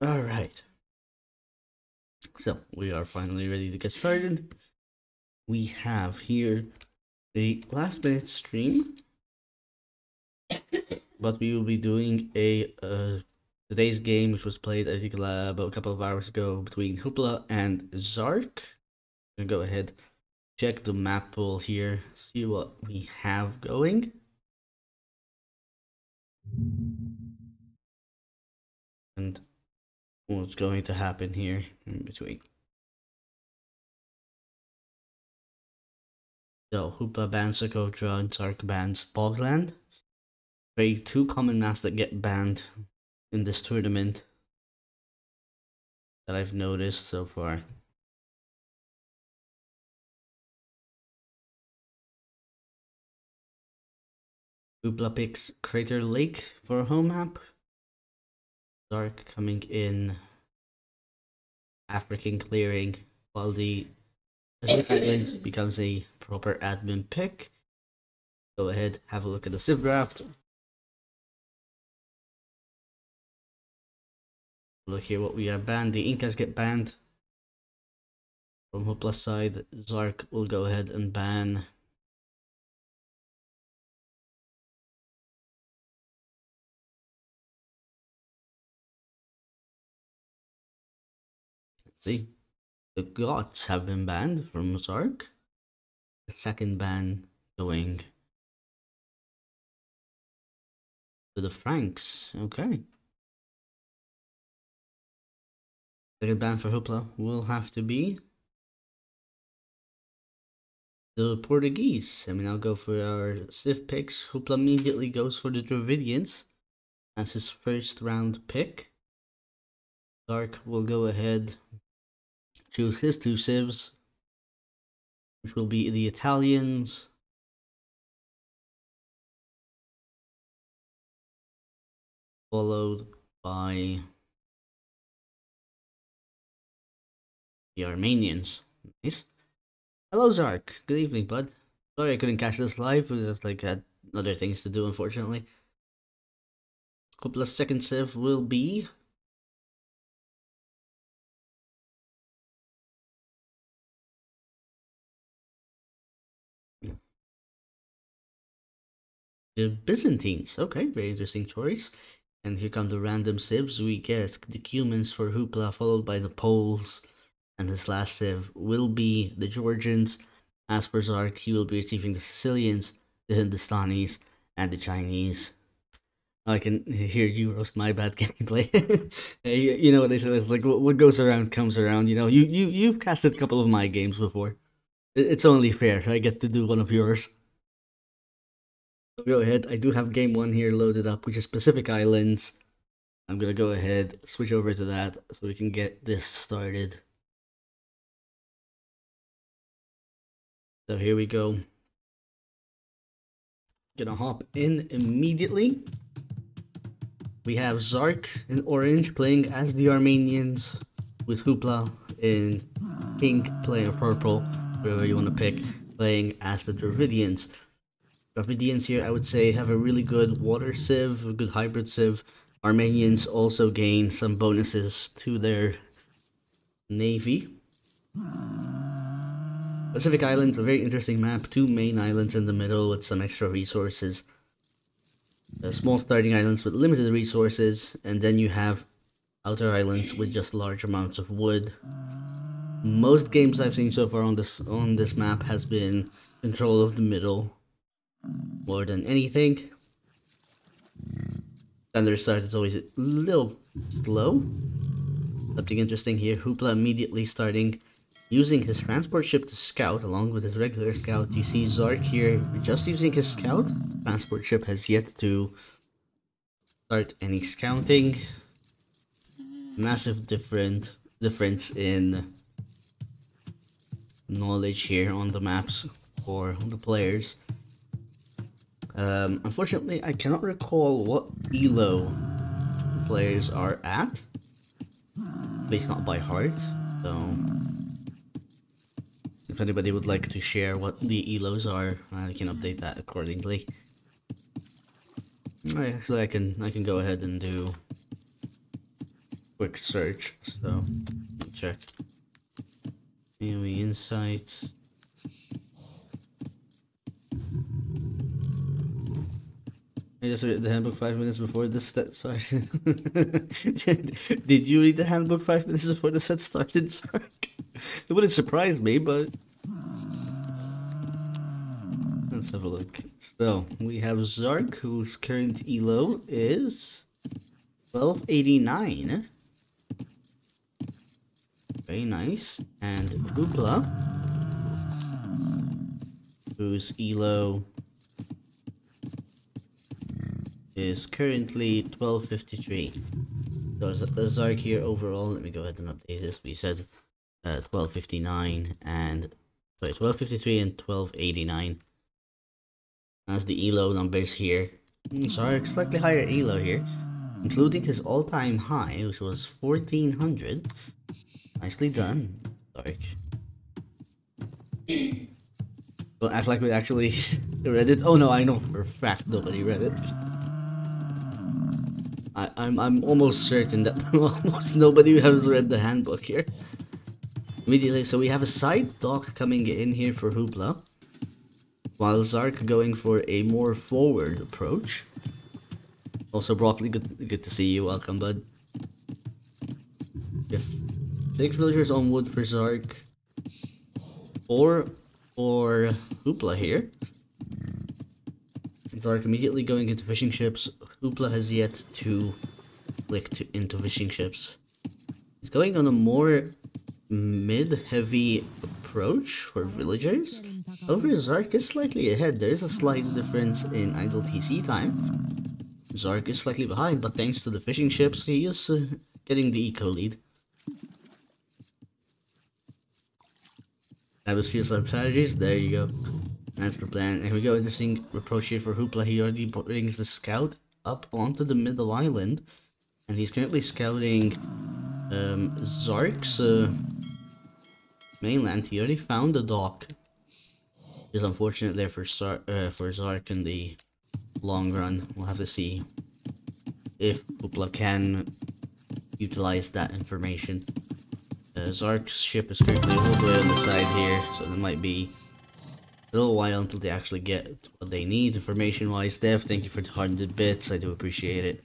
Alright, so we are finally ready to get started. We have here a last minute stream, but we will be doing a today's game, which was played I think about a couple of hours ago between Hooplah and Zark. I'm gonna go ahead, check the map pool here, see what we have going. And what's going to happen here in between. So Hooplah bans Socotra and Zark bans Bogland. Very two common maps that get banned in this tournament that I've noticed so far. Hooplah picks Crater Lake for a home map. Zark coming in African clearing, while the Pacific Islands becomes a proper admin pick. Go ahead, have a look at the Civ draft. Look here what we have banned. The Incas get banned. From Hooplah's side, Zark will go ahead and ban see, the Goths have been banned from Zark. The second ban going to the Franks. Okay. Second ban for Hooplah will have to be the Portuguese. I mean, I'll go for our Civ picks. Hooplah immediately goes for the Dravidians as his first round pick. Zark will go ahead, choose his two Civs, which will be the Italians, followed by the Armenians. Nice. Hello, Zark. Good evening, bud. Sorry I couldn't catch this live. It was just like had other things to do, unfortunately. Hooplah's second Civ will be the Byzantines. Okay, very interesting choice. And here come the random Civs. We get the Cumans for Hooplah, followed by the Poles. And this last Civ will be the Georgians. As for Zark, he will be receiving the Sicilians, the Hindustanis, and the Chinese. I can hear you roast my bad gameplay. You know what they say? It's like what goes around comes around. You know, you've casted a couple of my games before. It's only fair. I get to do one of yours. So go ahead. I do have game one here loaded up, which is Pacific Islands. I'm gonna go ahead, switch over to that so we can get this started. So here we go. Gonna hop in immediately. We have Zark in orange playing as the Armenians, with Hooplah in pink playing purple, whatever you want to pick, playing as the Dravidians. Dravidians here, I would say, have a really good water civ, a good hybrid civ. Armenians also gain some bonuses to their navy. Pacific Islands, a very interesting map. Two main islands in the middle with some extra resources. Small starting islands with limited resources, and then you have outer islands with just large amounts of wood. Most games I've seen so far on this map has been control of the middle more than anything. Standard start is always a little slow. Something interesting here, Hooplah immediately starting using his transport ship to scout along with his regular scout. You see Zark here just using his scout. Transport ship has yet to start any scouting. Massive difference in knowledge here on the maps for the players. Unfortunately, I cannot recall what elo players are at least not by heart, so if anybody would like to share what the elos are, I can update that accordingly. Alright, actually I can go ahead and do quick search. So check. AOE insights. I just read the handbook 5 minutes before the set started. Did you read the handbook 5 minutes before the set started, Zark? It wouldn't surprise me, but... Let's have a look. So, we have Zark, whose current elo is... 1289. Very nice. And Hooplah, whose elo is currently 1253. So Zark here overall, let me go ahead and update this. We said 1259 and sorry, 1253 and 1289. That's the elo numbers here. Zark slightly higher elo here, including his all-time high, which was 1400. Nicely done, Zark. Don't act like we actually read it. Oh no, I know for a fact nobody read it. I'm almost certain that almost nobody has read the handbook here. Immediately, so we have a side dock coming in here for Hooplah, while Zark going for a more forward approach. Also, Broccoli, good to see you. Welcome, bud. We have 6 villagers on wood for Zark, 4 for Hooplah here. Zark immediately going into fishing ships. Hooplah has yet to click into fishing ships. He's going on a more mid-heavy approach for villagers. However, Zark is slightly ahead. There is a slight difference in idle TC time. Zark is slightly behind, but thanks to the fishing ships, he is getting the eco lead. Atmosphere strategies, there you go. That's the plan. Here we go, interesting approach here for Hooplah. He already brings the scout up onto the middle island, and he's currently scouting Zark's mainland. He already found the dock. It's unfortunate there for Zark in the long run. We'll have to see if Hooplah can utilize that information. Zark's ship is currently all the way on the side here, so there might be a little while until they actually get what they need information wise. Dev, thank you for the 100 bits, I do appreciate it.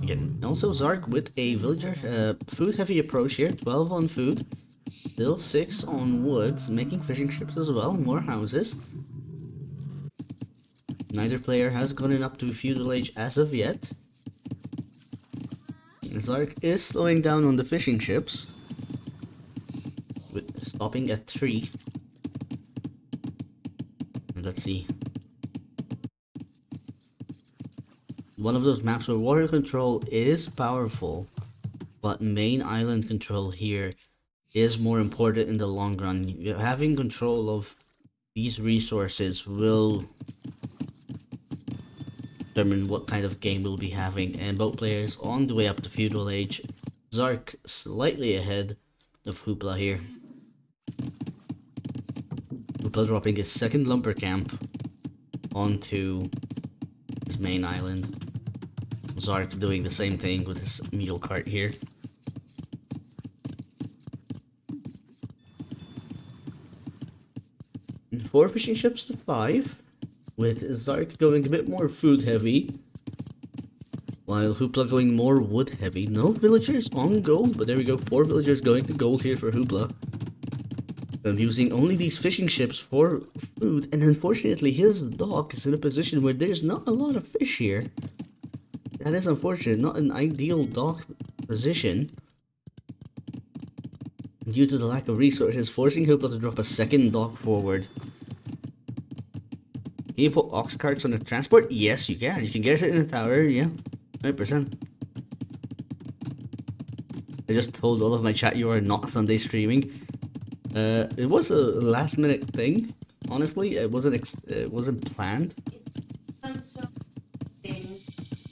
Again, also Zark with a villager food heavy approach here, 12 on food, still 6 on wood, making fishing ships as well, more houses. Neither player has gotten up to feudal age as of yet. Zark is slowing down on the fishing ships, with stopping at 3. Let's see. One of those maps where water control is powerful, but main island control here is more important in the long run. Having control of these resources will determine what kind of game we'll be having, and both players on the way up to feudal age. Zark slightly ahead of Hooplah here. Hooplah dropping his second lumber camp onto his main island. Zark doing the same thing with his mule cart here. And 4 fishing ships to 5. With Zark going a bit more food heavy, while Hooplah going more wood heavy. No villagers on gold, but there we go, 4 villagers going to gold here for Hooplah. I'm using only these fishing ships for food, and unfortunately his dock is in a position where there's not a lot of fish here. That is unfortunate, not an ideal dock position. Due to the lack of resources, forcing Hooplah to drop a second dock forward. Can you put ox carts on the transport? Yes, you can. You can get it in a tower, yeah. 100%. I just told all of my chat you are not Sunday streaming. It was a last minute thing. Honestly, it wasn't planned.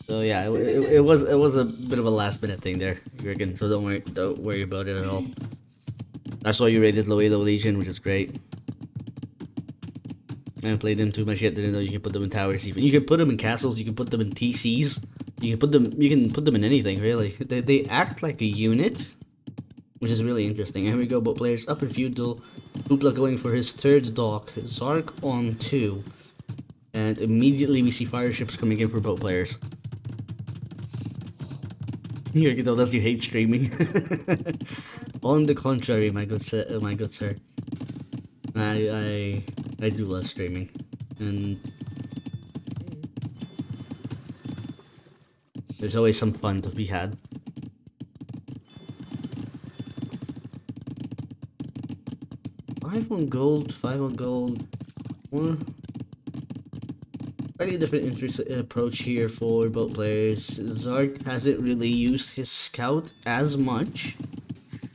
So yeah, it was a bit of a last minute thing there, Jurgen. So don't worry about it at all. I saw you rated Loedo Legion, which is great. I haven't played them too much yet, didn't know you can put them in towers even. You can put them in castles, you can put them in TCs. You can put them in anything really. They act like a unit, which is really interesting. Here we go, both players up in feudal. Hooplah going for his third dock. Zark on 2. And immediately we see fire ships coming in for both players. Here you go, does you hate streaming? On the contrary, my good sir. I do love streaming. And there's always some fun to be had. Five on gold. Slightly different approach here for both players. Zark hasn't really used his scout as much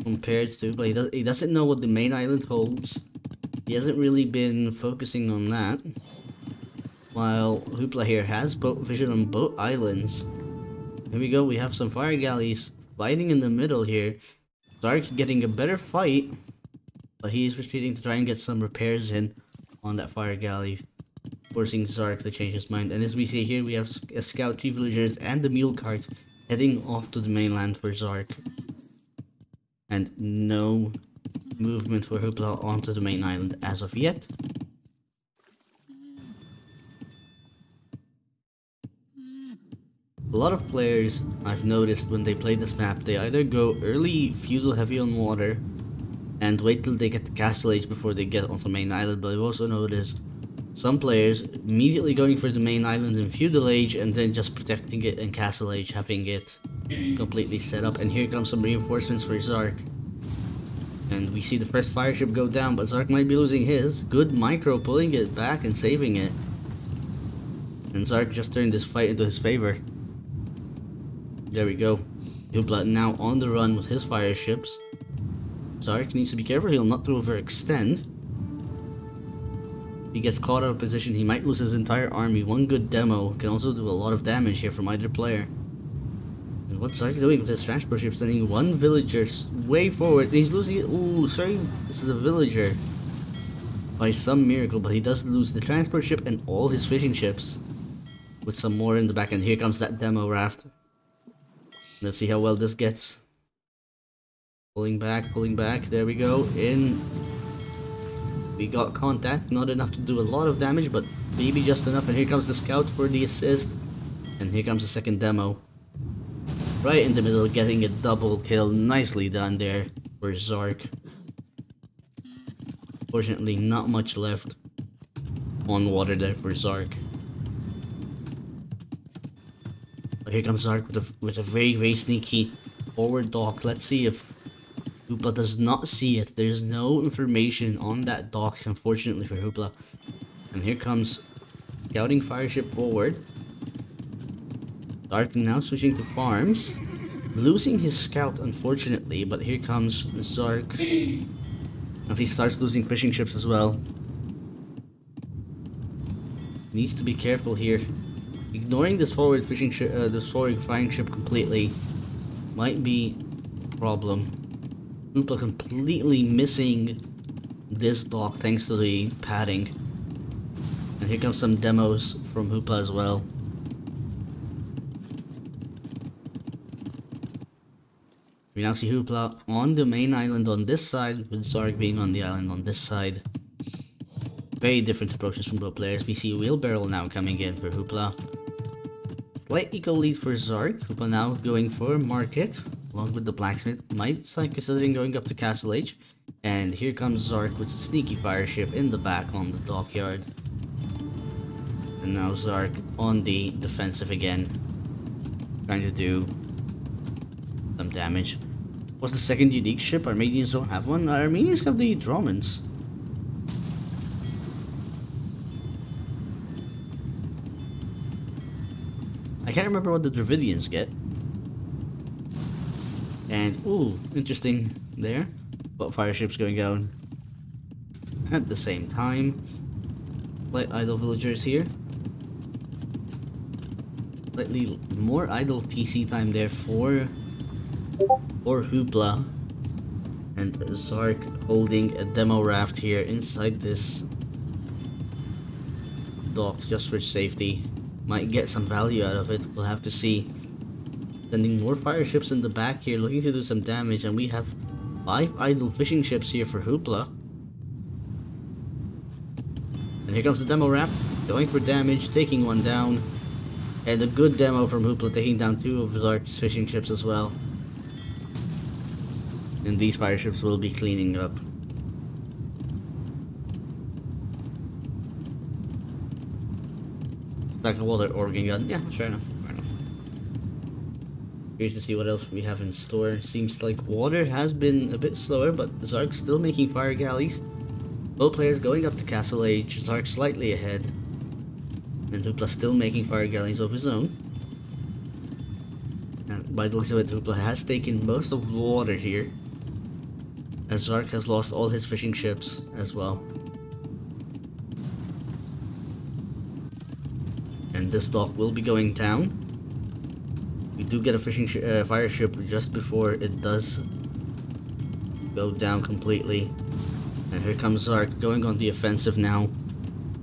compared to, but he doesn't know what the main island holds. He hasn't really been focusing on that. While Hooplah here has boat vision on both islands. Here we go, we have some fire galleys fighting in the middle here. Zark getting a better fight, but he's retreating to try and get some repairs in on that fire galley, forcing Zark to change his mind. And as we see here, we have a scout, 3 villagers, and the mule cart heading off to the mainland for Zark. And no movement for Hooplah onto the main island as of yet. A lot of players, I've noticed when they play this map, they either go early feudal heavy on water and wait till they get to Castle Age before they get onto the main island, but I've also noticed some players immediately going for the main island in feudal age and then just protecting it in Castle Age, having it completely set up. And here comes some reinforcements for Zark. And we see the first fire ship go down, but Zark might be losing his. Good micro pulling it back and saving it. And Zark just turned this fight into his favor. There we go. Hooplah now on the run with his fire ships. Zark needs to be careful, he'll not overextend. If he gets caught out of position, he might lose his entire army. One good demo can also do a lot of damage here from either player. And what's Zark doing with his transport ship? Sending one villager way forward. He's losing it. Ooh, sorry, this is a villager. By some miracle, but he does lose the transport ship and all his fishing ships. With some more in the back end. Here comes that demo raft. Let's see how well this gets. Pulling back, there we go. In. We got contact, not enough to do a lot of damage, but maybe just enough. And here comes the scout for the assist. And here comes the second demo. Right in the middle, getting a double kill. Nicely done there for Zark. Fortunately, not much left on water there for Zark. But here comes Zark with a very, very sneaky forward dock. Let's see if Hooplah does not see it. There's no information on that dock, unfortunately for Hooplah. And here comes scouting fire ship forward. Zark now switching to farms. Losing his scout, unfortunately, but here comes Zark. As he starts losing fishing ships as well. Needs to be careful here. Ignoring this forward fishing ship, this forward flying ship completely might be a problem. Hooplah completely missing this dock thanks to the padding. And here comes some demos from Hooplah as well. We now see Hooplah on the main island on this side, with Zark being on the island on this side. Very different approaches from both players. We see Wheelbarrow now coming in for Hooplah. Slight eco lead for Zark. Hooplah now going for Market, along with the blacksmith. Might start considering going up to Castle Age. And here comes Zark with a sneaky fire ship in the back on the dockyard. And now Zark on the defensive again, trying to do some damage. What's the second unique ship? Armenians don't have one. Armenians have the Dromans. I can't remember what the Dravidians get. And, ooh, interesting there. But fire ships going down at the same time. Light idle villagers here. Slightly more idle TC time there for Hooplah. And Zark holding a demo raft here inside this dock just for safety. Might get some value out of it, we'll have to see. Sending more fire ships in the back here, looking to do some damage, and we have 5 idle fishing ships here for Hooplah. And here comes the demo wrap, going for damage, taking one down. And a good demo from Hooplah, taking down 2 of Zark's fishing ships as well. And these fire ships will be cleaning up. It's like a water organ gun. Yeah, fair enough. Curious to see what else we have in store. Seems like water has been a bit slower, but Zark's still making fire galleys. Both players going up to Castle Age. Zark slightly ahead. And Hooplah still making fire galleys of his own. And by the looks of it, Hooplah has taken most of the water here, as Zark has lost all his fishing ships as well. And this dock will be going down. We do get a fire ship just before it does go down completely. And here comes Zark going on the offensive now,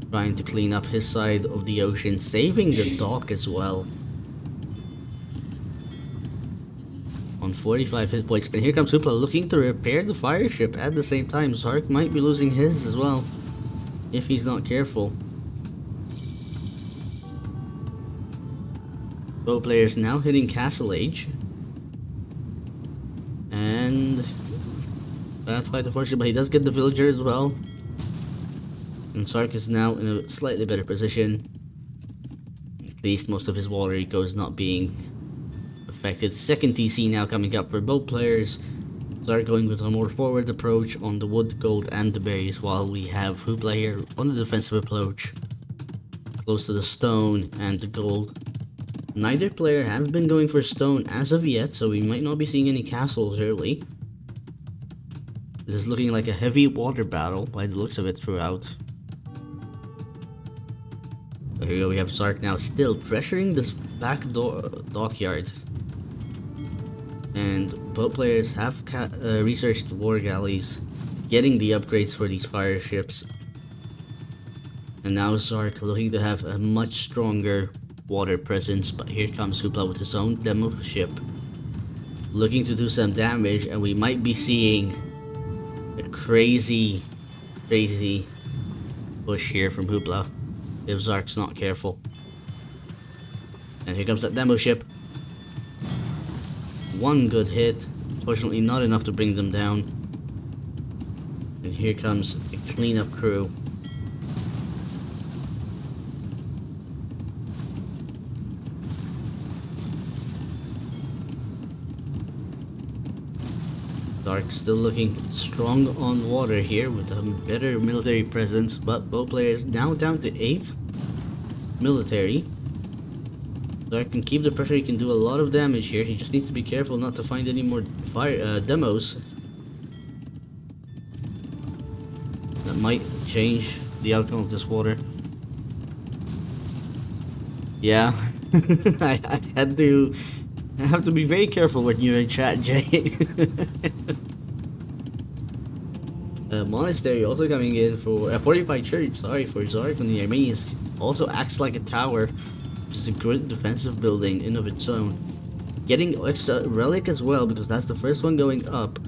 trying to clean up his side of the ocean, saving the dock as well. On 45 hit points. And here comes Hooplah looking to repair the fire ship at the same time. Zark might be losing his as well, if he's not careful. Both players now hitting Castle Age. And bad fight unfortunately, but he does get the villager as well. And Zark is now in a slightly better position. At least most of his water eco is not being affected. Second TC now coming up for both players. Zark going with a more forward approach on the wood, gold, and the berries, while we have Hooplah here on the defensive approach, close to the stone and the gold. Neither player has been going for stone as of yet, so we might not be seeing any castles early. This is looking like a heavy water battle by the looks of it throughout. So here we go, we have Zark now still pressuring this back dockyard. And both players have researched war galleys, getting the upgrades for these fire ships. And now Zark looking to have a much stronger water presence, but here comes Hooplah with his own demo ship, looking to do some damage, and we might be seeing a crazy push here from Hooplah if Zark's not careful. And here comes that demo ship. One good hit, fortunately not enough to bring them down. And here comes the cleanup crew. Zark still looking strong on water here with a better military presence, but both players now down to 8 military. Zark can keep the pressure, he can do a lot of damage here. He just needs to be careful not to find any more fire demos. That might change the outcome of this water. Yeah, I have to be very careful when you're in chat, Jay. Monastery also coming in for 45 church, sorry, for Zark on the Armenians. Also acts like a tower, which is a good defensive building in of its own. Getting extra relic as well, because that's the first one going up.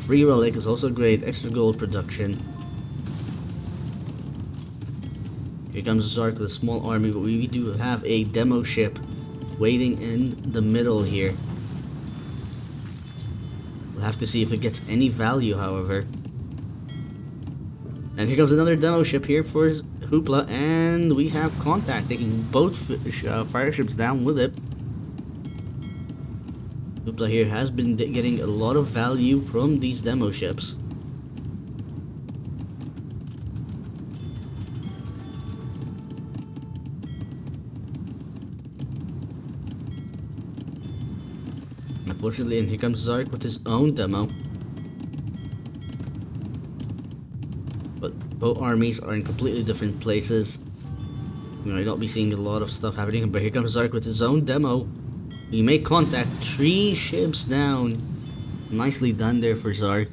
Free relic is also great, extra gold production. Here comes Zark with a small army, but we do have a demo ship waiting in the middle here. We'll have to see if it gets any value, however. And here comes another demo ship here for Hooplah, and we have contact, taking both fire ships down with it. Hooplah here has been getting a lot of value from these demo ships. Unfortunately, and here comes Zark with his own demo. But both armies are in completely different places. You might not be seeing a lot of stuff happening, but here comes Zark with his own demo. We make contact, 3 ships down. Nicely done there for Zark.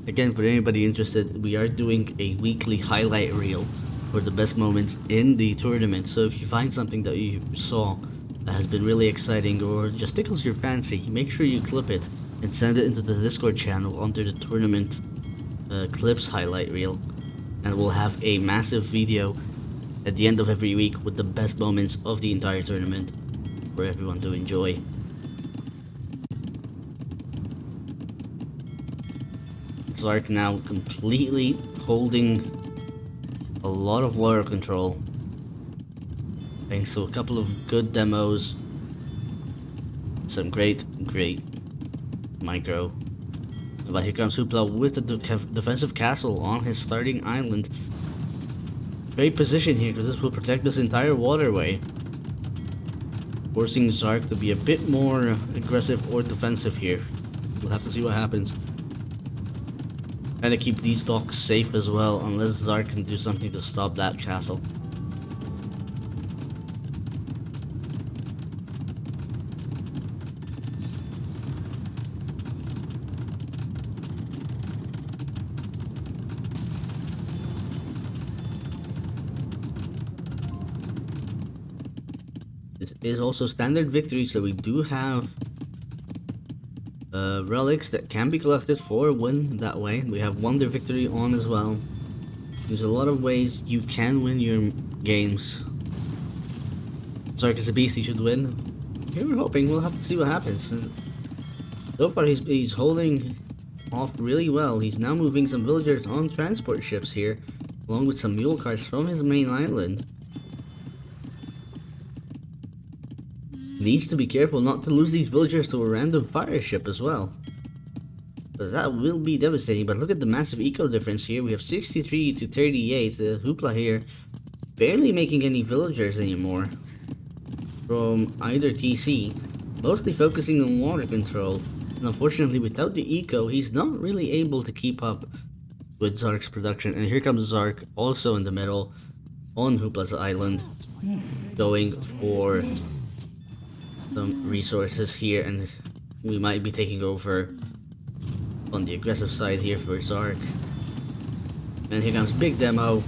Again, for anybody interested, we are doing a weekly highlight reel for the best moments in the tournament. So if you find something that you saw that has been really exciting or just tickles your fancy, make sure you clip it and send it into the Discord channel under the tournament clips highlight reel, and we'll have a massive video at the end of every week with the best moments of the entire tournament for everyone to enjoy. Zark now completely holding a lot of water control thanks to a couple of good demos, some great micro. But here comes Hooplah with the defensive castle on his starting island. Great position here because this will protect this entire waterway, forcing Zark to be a bit more aggressive or defensive here. We'll have to see what happens. Trying to keep these docks safe as well, unless Zark can do something to stop that castle. This is also standard victory, so we do have relics that can be collected for a win that way. We have Wonder Victory on as well. There's a lot of ways you can win your games. Zark is a beast, he should win. Here we're hoping, we'll have to see what happens. So far he's holding off really well. He's now moving some villagers on transport ships here, along with some mule cars from his main island. Needs to be careful not to lose these villagers to a random fire ship as well, because that will be devastating. But look at the massive eco difference here. We have 63 to 38. Hooplah here barely making any villagers anymore from either TC, mostly focusing on water control. And unfortunately, without the eco, he's not really able to keep up with Zark's production. And here comes Zark also in the middle on Hooplah's island, going for some resources here, and we might be taking over on the aggressive side here for Zark. And here comes big demo.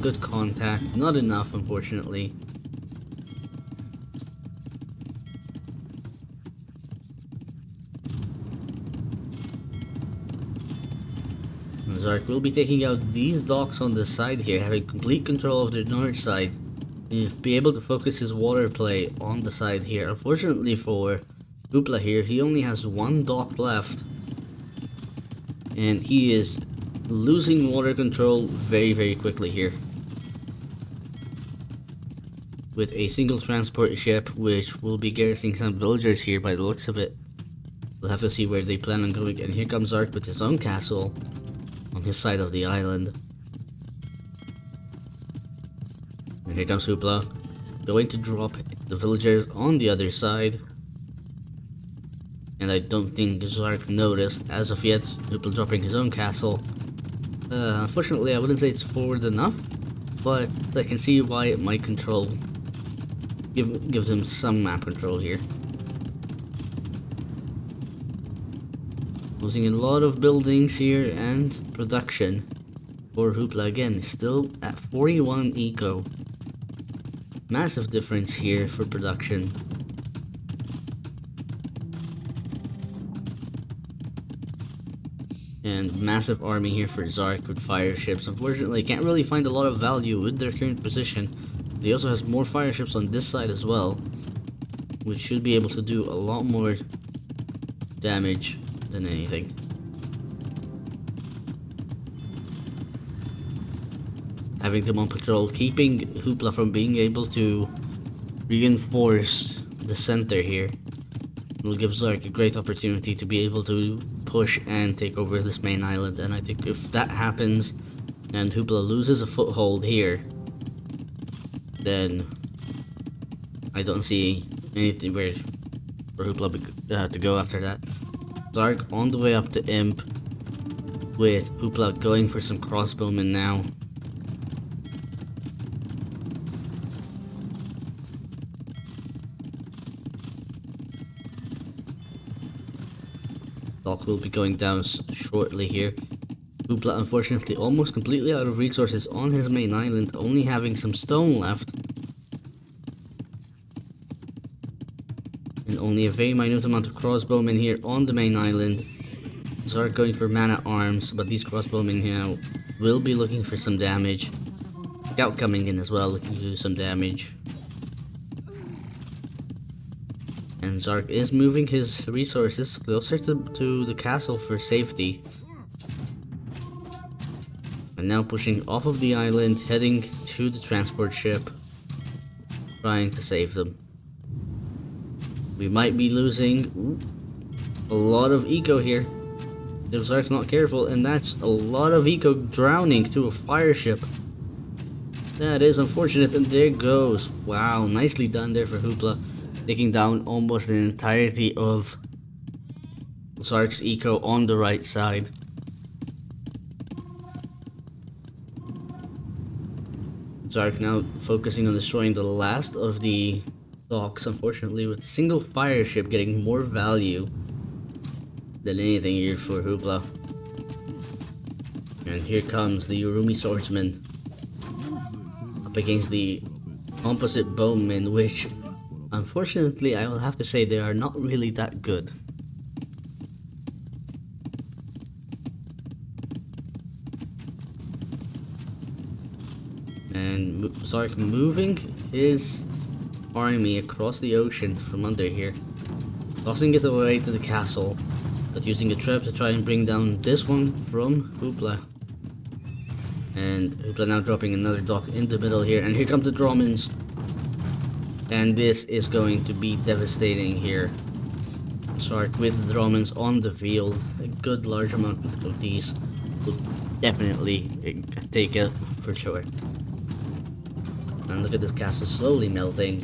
Good contact, not enough unfortunately. And Zark will be taking out these docks on the side here, having complete control of the north side. He'll be able to focus his water play on the side here. Unfortunately for Hooplah here, he only has one dock left, and he is losing water control very quickly here with a single transport ship, which will be garrisoning some villagers here by the looks of it. We'll have to see where they plan on going. And here comes Zark with his own castle on his side of the island. And here comes Hooplah, going to drop the villagers on the other side. And I don't think Zark noticed as of yet. Hooplah dropping his own castle. Unfortunately, I wouldn't say it's forward enough, but I can see why it might control. Gives him some map control here. Losing a lot of buildings here and production for Hooplah again, still at 41 eco. Massive difference here for production. And massive army here for Zark with fire ships. Unfortunately, can't really find a lot of value with their current position. He also has more fire ships on this side as well, which should be able to do a lot more damage than anything. Having them on patrol, keeping Hooplah from being able to reinforce the center here will give Zark a great opportunity to be able to push and take over this main island. And I think if that happens and Hooplah loses a foothold here, then I don't see anything where for Hooplah to go after that. Zark on the way up to Imp, with Hooplah going for some crossbowmen now. Dock will be going down shortly here. Hooplah unfortunately almost completely out of resources on his main island, only having some stone left. And only a very minute amount of crossbowmen here on the main island. Zark going for mana arms, but these crossbowmen now will be looking for some damage. Scout coming in as well, looking to do some damage. And Zark is moving his resources closer to the castle for safety. And now pushing off of the island, heading to the transport ship, trying to save them. We might be losing a lot of eco here if Zark's not careful, and that's a lot of eco drowning to a fire ship. That is unfortunate, and there goes. Wow, nicely done there for Hooplah, taking down almost the entirety of Zark's eco on the right side. Zark now focusing on destroying the last of the docks, unfortunately, with a single fire ship getting more value than anything here for Hooplah. And here comes the Urumi swordsman up against the composite bowmen, which unfortunately I will have to say they are not really that good. And Zark moving his army across the ocean from under here, tossing it away to the castle, but using a trap to try and bring down this one from Hooplah. And Hooplah now dropping another dock in the middle here, and here come the Dromans. And this is going to be devastating here. Zark with the Dromans on the field, a good large amount of these will definitely take it for sure. And look at this castle slowly melting.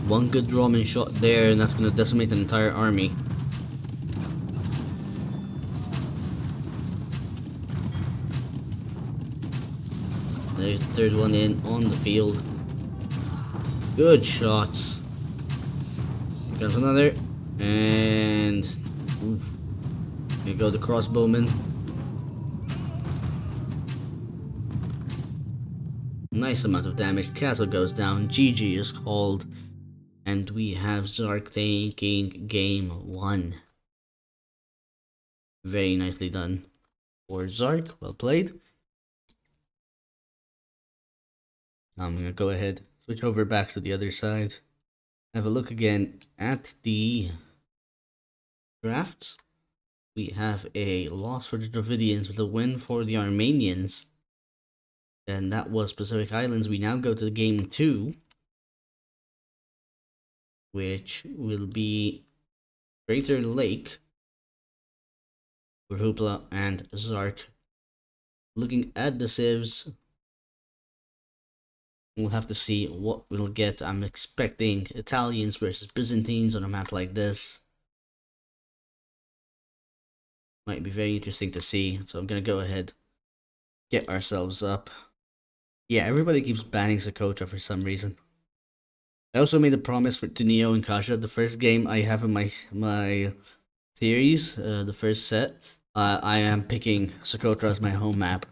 One good Roman shot there, and that's going to decimate an entire army. There's the third one in on the field. Good shots. Here comes another, and oof. Here go the crossbowmen. Nice amount of damage. Castle goes down. GG is called, and we have Zark taking game 1. Very nicely done for Zark. Well played. I'm gonna go ahead, switch over back to the other side. Have a look again at the drafts. We have a loss for the Dravidians with a win for the Armenians. And that was Pacific Islands. We now go to game 2, which will be Crater Lake for Hooplah and Zark. Looking at the civs, we'll have to see what we'll get. I'm expecting Italians versus Byzantines on a map like this. Might be very interesting to see. So I'm gonna go ahead, get ourselves up. Yeah, everybody keeps banning Socotra for some reason. I also made a promise to Neo and Kasha. The first game I have in my series, the first set, I am picking Socotra as my home map.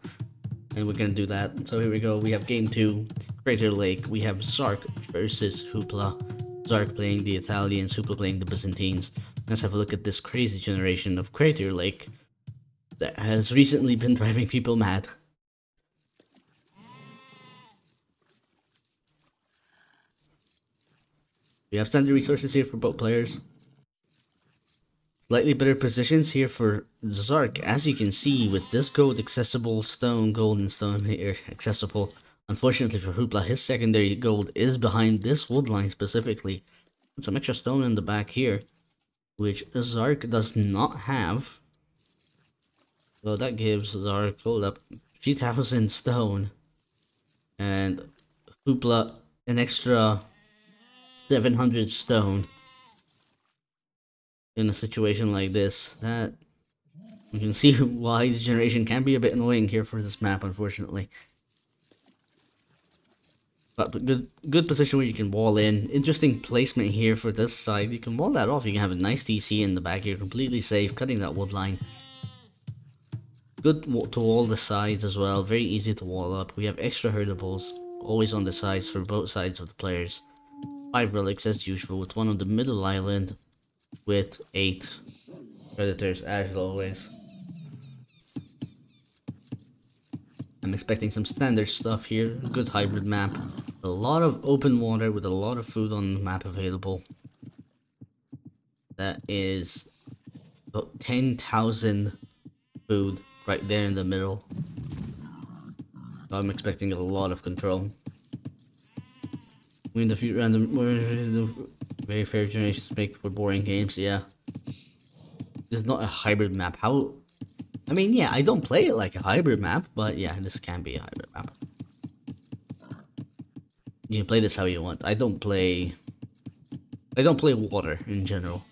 And we're gonna do that. So here we go. We have game 2, Crater Lake. We have Zark versus Hooplah. Zark playing the Italians, Hooplah playing the Byzantines. Let's have a look at this crazy generation of Crater Lake that has recently been driving people mad. We have standard resources here for both players. Slightly better positions here for Zark, as you can see, with this gold accessible stone, golden stone here accessible. Unfortunately for Hooplah, his secondary gold is behind this wood line specifically. With some extra stone in the back here, which Zark does not have. So that gives Zark, hold up, 3,000 stone. And Hooplah an extra 700 stone. In a situation like this, that you can see why this generation can be a bit annoying here for this map, unfortunately. But good position where you can wall in. Interesting placement here for this side. You can wall that off. You can have a nice DC in the back here, completely safe, cutting that wood line. Good to wall the sides as well. Very easy to wall up. We have extra herdables always on the sides for both sides of the players. 5 relics as usual, with one on the middle island with 8 predators as always. I'm expecting some standard stuff here. Good hybrid map. A lot of open water with a lot of food on the map available. That is about 10,000 food right there in the middle. So I'm expecting a lot of control. We're in the few random, very fair generations make for boring games. Yeah, this is not a hybrid map. How? I mean, yeah, I don't play it like a hybrid map, but yeah, this can be a hybrid map. You can play this how you want. I don't play water in general.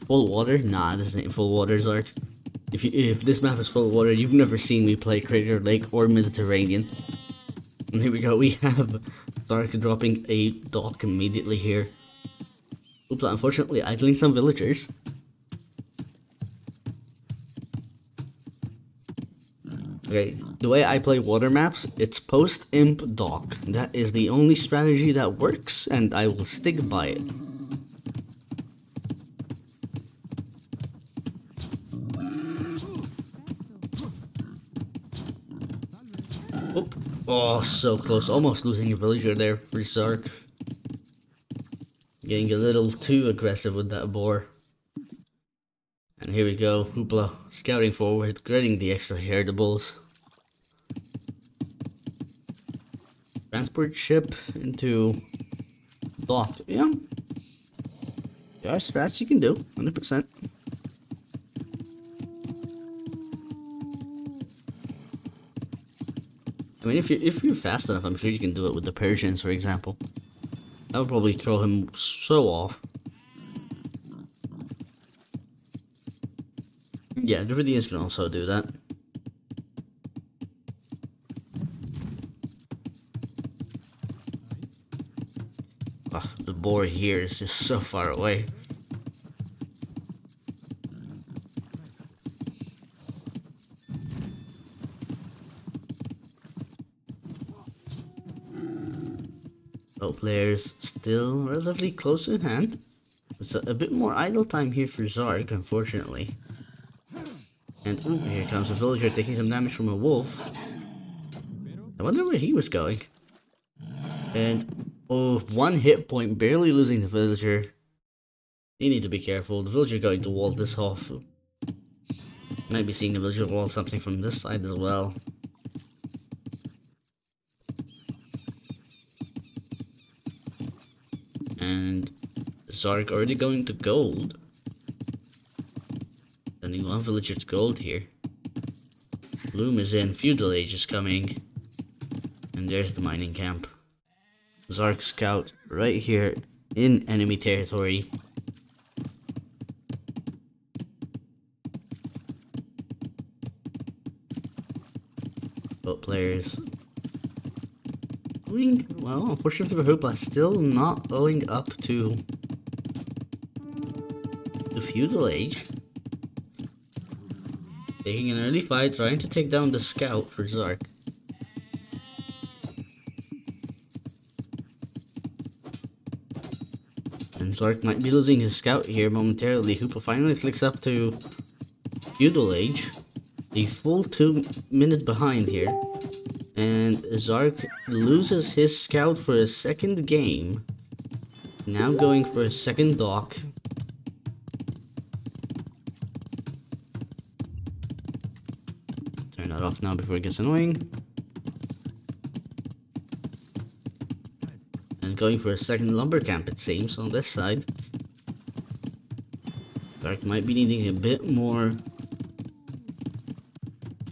Full water? Nah, this ain't full water, Zark. If this map is full of water, you've never seen me play Crater Lake or Mediterranean. And here we go, we have Zark dropping a dock immediately here. Hooplah, unfortunately, idling some villagers. Okay, the way I play water maps, it's post-imp dock. That is the only strategy that works, and I will stick by it. Oop. Oh, so close. Almost losing a villager there for Zark. Getting a little too aggressive with that boar. And here we go. Hooplah scouting forward, getting the extra herdables. Transport ship into dock. Yeah. There are strats you can do. 100%. I mean, if you're fast enough, I'm sure you can do it with the Persians, for example. That would probably throw him so off. Yeah, the Dravidians can also do that. Oh, the boar here is just so far away. Both players still relatively close in hand. It's a bit more idle time here for Zark, unfortunately. And ooh, here comes a villager taking some damage from a wolf. I wonder where he was going. And oh, 1 hit point, barely losing the villager. You need to be careful. The villager going to wall this off. Might be seeing the villager wall something from this side as well. And Zark already going to gold. Sending 1 villager to gold here. Bloom is in, Feudal Age is coming. And there's the mining camp. Zark scout right here in enemy territory. Both players doing well. Unfortunately for Hooplah, still not owing up to the Feudal Age. Taking an early fight, trying to take down the scout for Zark. And Zark might be losing his scout here momentarily. Hooplah finally clicks up to Feudal Age. A full 2 minutes behind here. And Zark loses his scout for a second game. Now going for a second dock. Turn that off now before it gets annoying. And going for a second lumber camp, it seems, on this side. Zark might be needing a bit more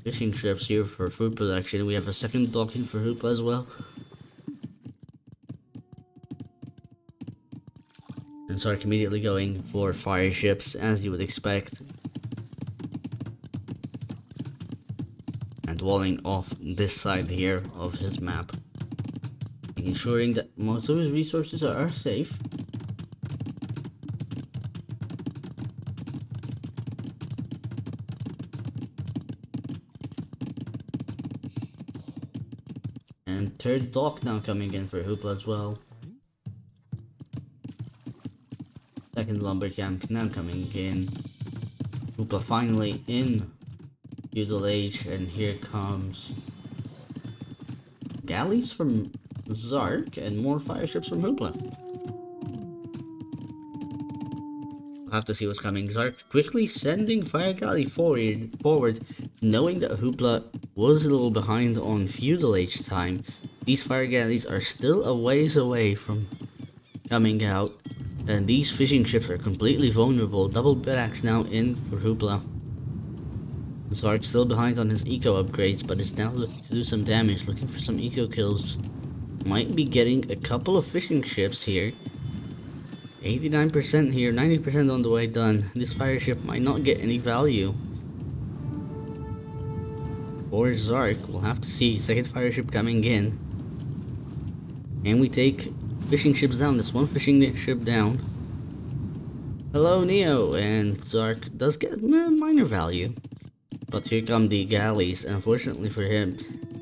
fishing trips here for food production. We have a second docking for Hooplah as well. And Zark immediately going for fire ships, as you would expect. And walling off this side here of his map. Ensuring that most of his resources are safe. And third dock now coming in for Hooplah as well. Second lumber camp now coming in. Hooplah finally in Feudal Age, and here comes galleys from Zark and more fire ships from Hooplah. We'll have to see what's coming. Zark quickly sending fire galley forward, knowing that Hooplah was a little behind on Feudal Age time. These fire galleys are still a ways away from coming out, and these fishing ships are completely vulnerable. Double backs now in for Hooplah. Zark still behind on his eco upgrades, but is now looking to do some damage, looking for some eco kills. Might be getting a couple of fishing ships here. 89% here, 90% on the way done. This fire ship might not get any value. Or Zark, we'll have to see. Second fire ship coming in. And we take fishing ships down. That's one fishing ship down. Hello, Neo. And Zark does get minor value. But here come the galleys. Unfortunately for him,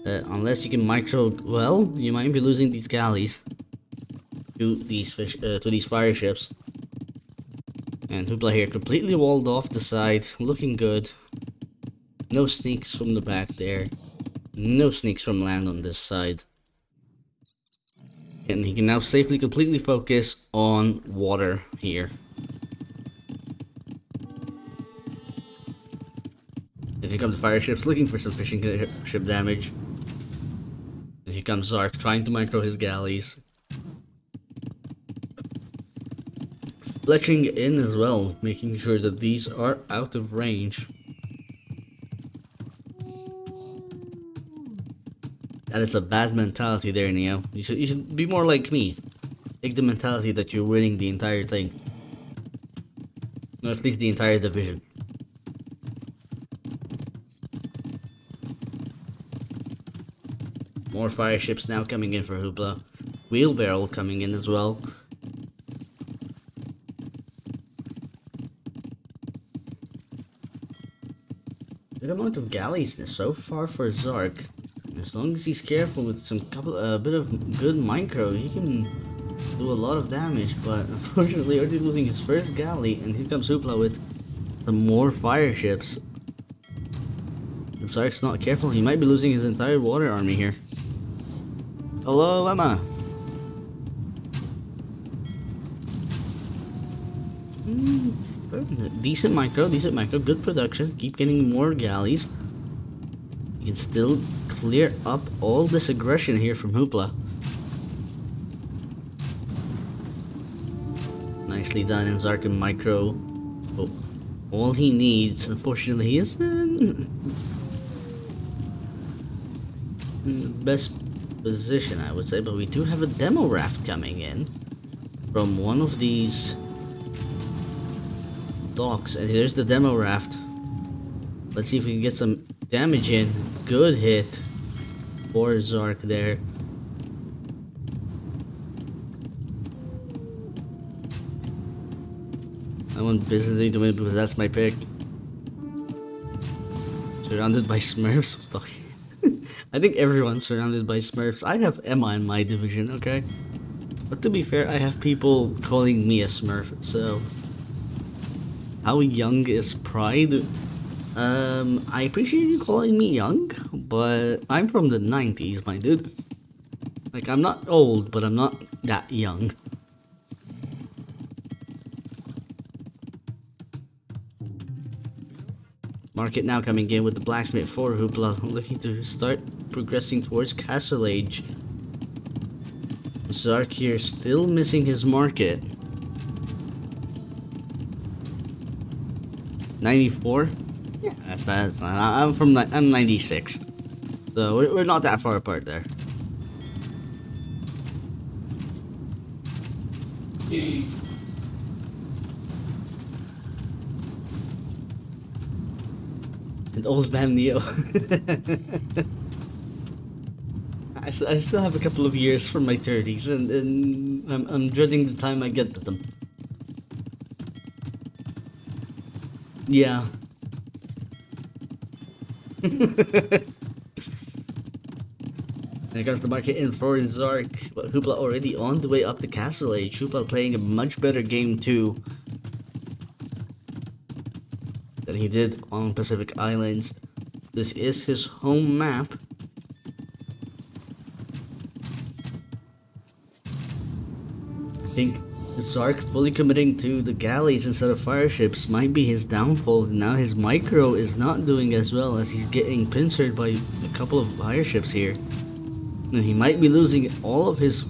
unless you can micro well, you might be losing these galleys to these fire ships. And Hooplah here completely walled off the side, looking good. No sneaks from the back there. No sneaks from land on this side. And he can now safely completely focus on water here. And here come the fire ships looking for some fishing ship damage. And here comes Zark trying to micro his galleys. Fletching in as well, making sure that these are out of range. That is a bad mentality there, Neo. You should be more like me. Take the mentality that you're winning the entire thing. No, at least the entire division. More fire ships now coming in for Hooplah. Wheelbarrow coming in as well. Good amount of galleys so far for Zark. As long as he's careful with some bit of good micro, he can do a lot of damage. But unfortunately, already losing his first galley, and here comes Hooplah with some more fire ships. If Zark's not careful, he might be losing his entire water army here. Hello, Emma. Decent micro, good production. Keep getting more galleys. You can still clear up all this aggression here from Hooplah. Nicely done, and Zark and micro. Oh, all he needs, unfortunately, is in the best position, I would say. But we do have a demo raft coming in from one of these docks, and here's the demo raft. Let's see if we can get some damage in. Good hit for Zark there. I want Business to win because that's my pick. Surrounded by Smurfs. I think everyone's surrounded by Smurfs. I have Emma in my division, okay? But to be fair, I have people calling me a Smurf, so... How young is Pride? I appreciate you calling me young, but I'm from the 90s, my dude. Like, I'm not old, but I'm not that young. Market now coming in with the blacksmith for Hooplah, looking to start progressing towards Castle Age. Zark here still missing his market. 94? Yeah, that's not, I'm 96. So we're not that far apart there. And old man Neo. I still have a couple of years for my 30s, and I'm dreading the time I get to them. Yeah. There comes the market in for Zark, but Hooplah already on the way up to Castle Age. Hooplah playing a much better game too than he did on Pacific Islands. This is his home map. I think Zark fully committing to the galleys instead of fire ships might be his downfall. Now his micro is not doing as well as he's getting pincered by a couple of fire ships here. And he might be losing all of his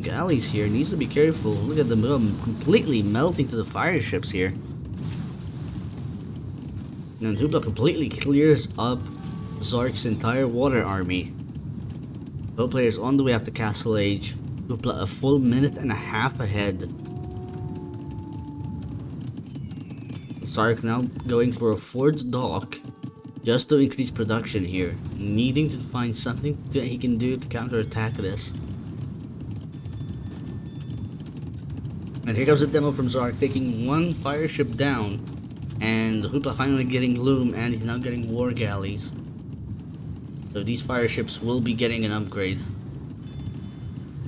galleys here. Needs to be careful. Look at them completely melting to the fire ships here. And Hooplah completely clears up Zark's entire water army. Both players on the way up to Castle Age. Hooplah a full minute and a half ahead. Zark now going for a fourth dock just to increase production here, needing to find something that he can do to counterattack this. And here comes a demo from Zark, taking one fire ship down, and Hooplah finally getting Loom, and he's now getting war galleys. So these fire ships will be getting an upgrade.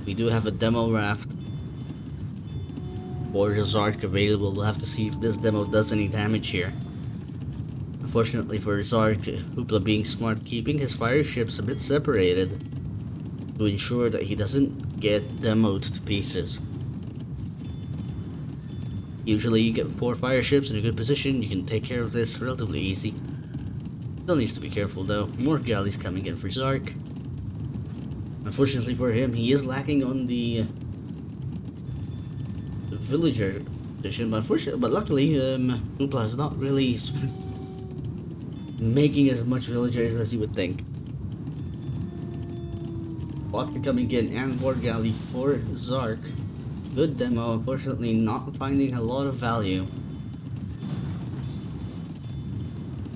We do have a demo raft for the Zark available. We'll have to see if this demo does any damage here. Unfortunately for Zark, Hooplah being smart, keeping his fire ships a bit separated to ensure that he doesn't get demoed to pieces. Usually you get 4 fire ships in a good position, you can take care of this relatively easy. Still needs to be careful though. More galleys coming in for Zark. Unfortunately for him, he is lacking on the villager position, but luckily Hooplah is not really making as much villagers as you would think. Vodka coming in and war galley for Zark. Good demo, unfortunately not finding a lot of value.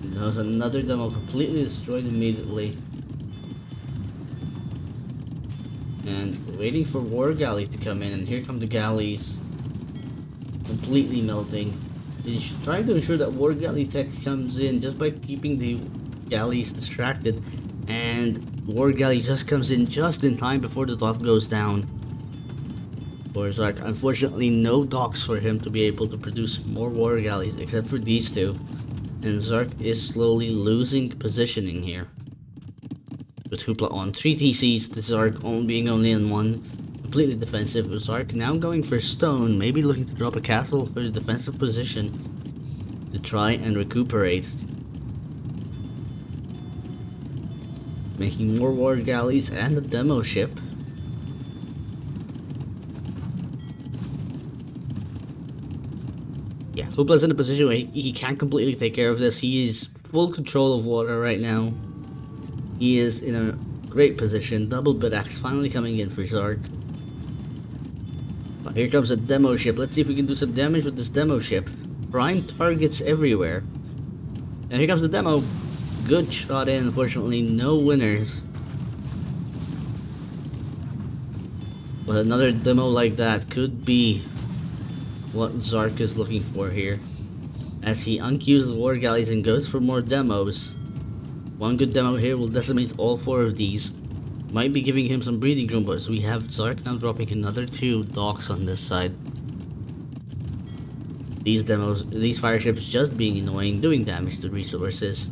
There was another demo completely destroyed immediately. And waiting for war galley to come in, and here come the galleys completely melting. He's trying to ensure that war galley tech comes in just by keeping the galleys distracted, and war galley just comes in just in time before the dock goes down. For Zark, unfortunately no docks for him to be able to produce more war galleys except for these two, and Zark is slowly losing positioning here. With Hooplah on 3 TCs, the Zark being only on 1, completely defensive. Zark now going for stone, maybe looking to drop a castle for the defensive position to try and recuperate. Making more war galleys and a demo ship. Yeah, Hooplah's in a position where he can't completely take care of this. He is full control of water right now. He is in a great position. Double bid-axe finally coming in for Zark. But here comes a demo ship. Let's see if we can do some damage with this demo ship. Prime targets everywhere. And here comes the demo. Good shot in. Unfortunately, no winners. But another demo like that could be what Zark is looking for here. As he unqueues the war galleys and goes for more demos. One good demo here will decimate all 4 of these. Might be giving him some breathing room, but we have Zark now dropping another 2 docks on this side. These fire ships just being annoying, doing damage to resources.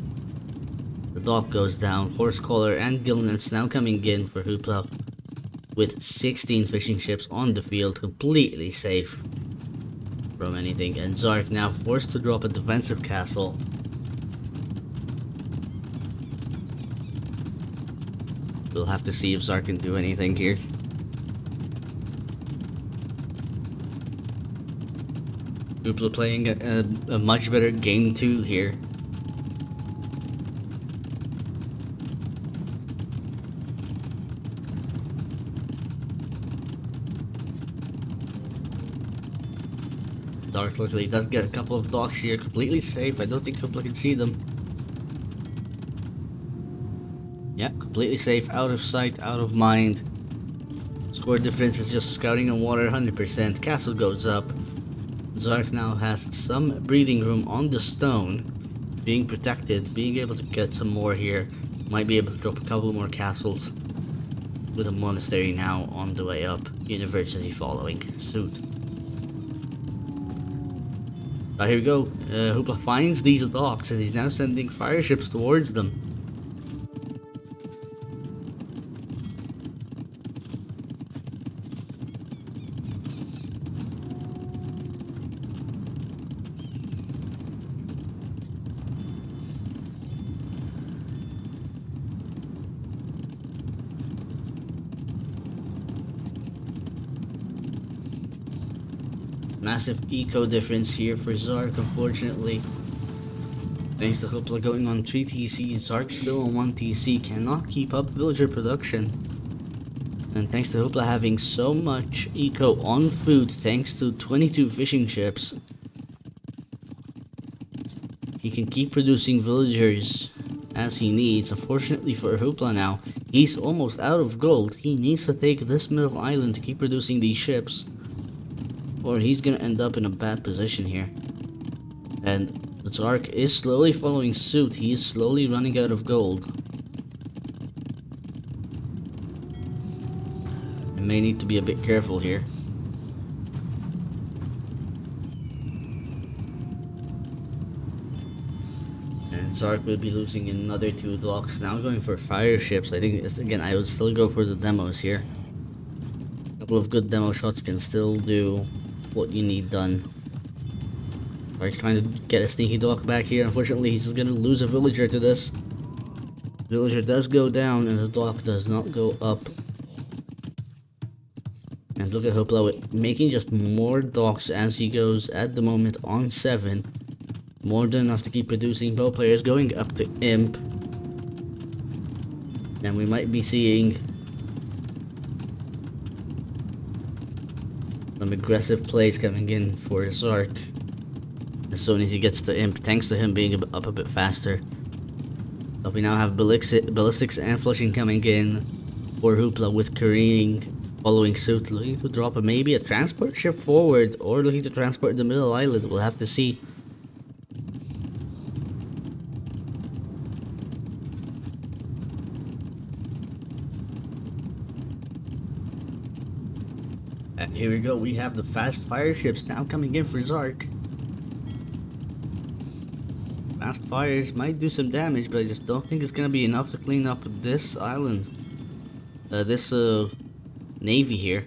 The dock goes down. Horsecaller and Gillnets now coming in for Hooplah with 16 fishing ships on the field, completely safe from anything. And Zark now forced to drop a defensive castle. We'll have to see if Zark can do anything here. Hooplah playing a much better game 2 here. Zark luckily does get a couple of docks here, completely safe. I don't think Hooplah can see them. Yeah, completely safe, out of sight, out of mind. Score difference is just scouting on water, 100%. Castle goes up. Zark now has some breathing room on the stone, being protected, being able to get some more here. Might be able to drop a couple more castles with a monastery now on the way up. University following suit. Here we go. Hooplah finds these docks and he's now sending fire ships towards them. Massive eco difference here for Zark, unfortunately. Thanks to Hooplah going on 3 TC, Zark still on 1 TC, cannot keep up villager production. And thanks to Hooplah having so much eco on food, thanks to 22 fishing ships, he can keep producing villagers as he needs. Unfortunately for Hooplah now, he's almost out of gold. He needs to take this middle island to keep producing these ships, or he's gonna end up in a bad position here. And Zark is slowly following suit. He is slowly running out of gold. I may need to be a bit careful here. And Zark will be losing another 2 docks. Now going for fire ships. I think, again, I would still go for the demos here. A couple of good demo shots can still do what you need done. Zark's trying to get a sneaky dock back here. Unfortunately, he's just gonna lose a villager to this. The villager does go down and the dock does not go up. And look at Hooplah making just more docks as he goes at the moment on 7. More than enough to keep producing. Bow players going up to Imp. And we might be seeing some aggressive plays coming in for Zark as soon as he gets to Imp, thanks to him being up a bit faster. So we now have ballistics and flushing coming in for Hooplah, with careening following suit, looking to drop maybe a transport ship forward or looking to transport the middle island. We'll have to see. And here we go, we have the fast fire ships now coming in for Zark. Fast fires might do some damage, but I just don't think it's gonna be enough to clean up this island. This navy here.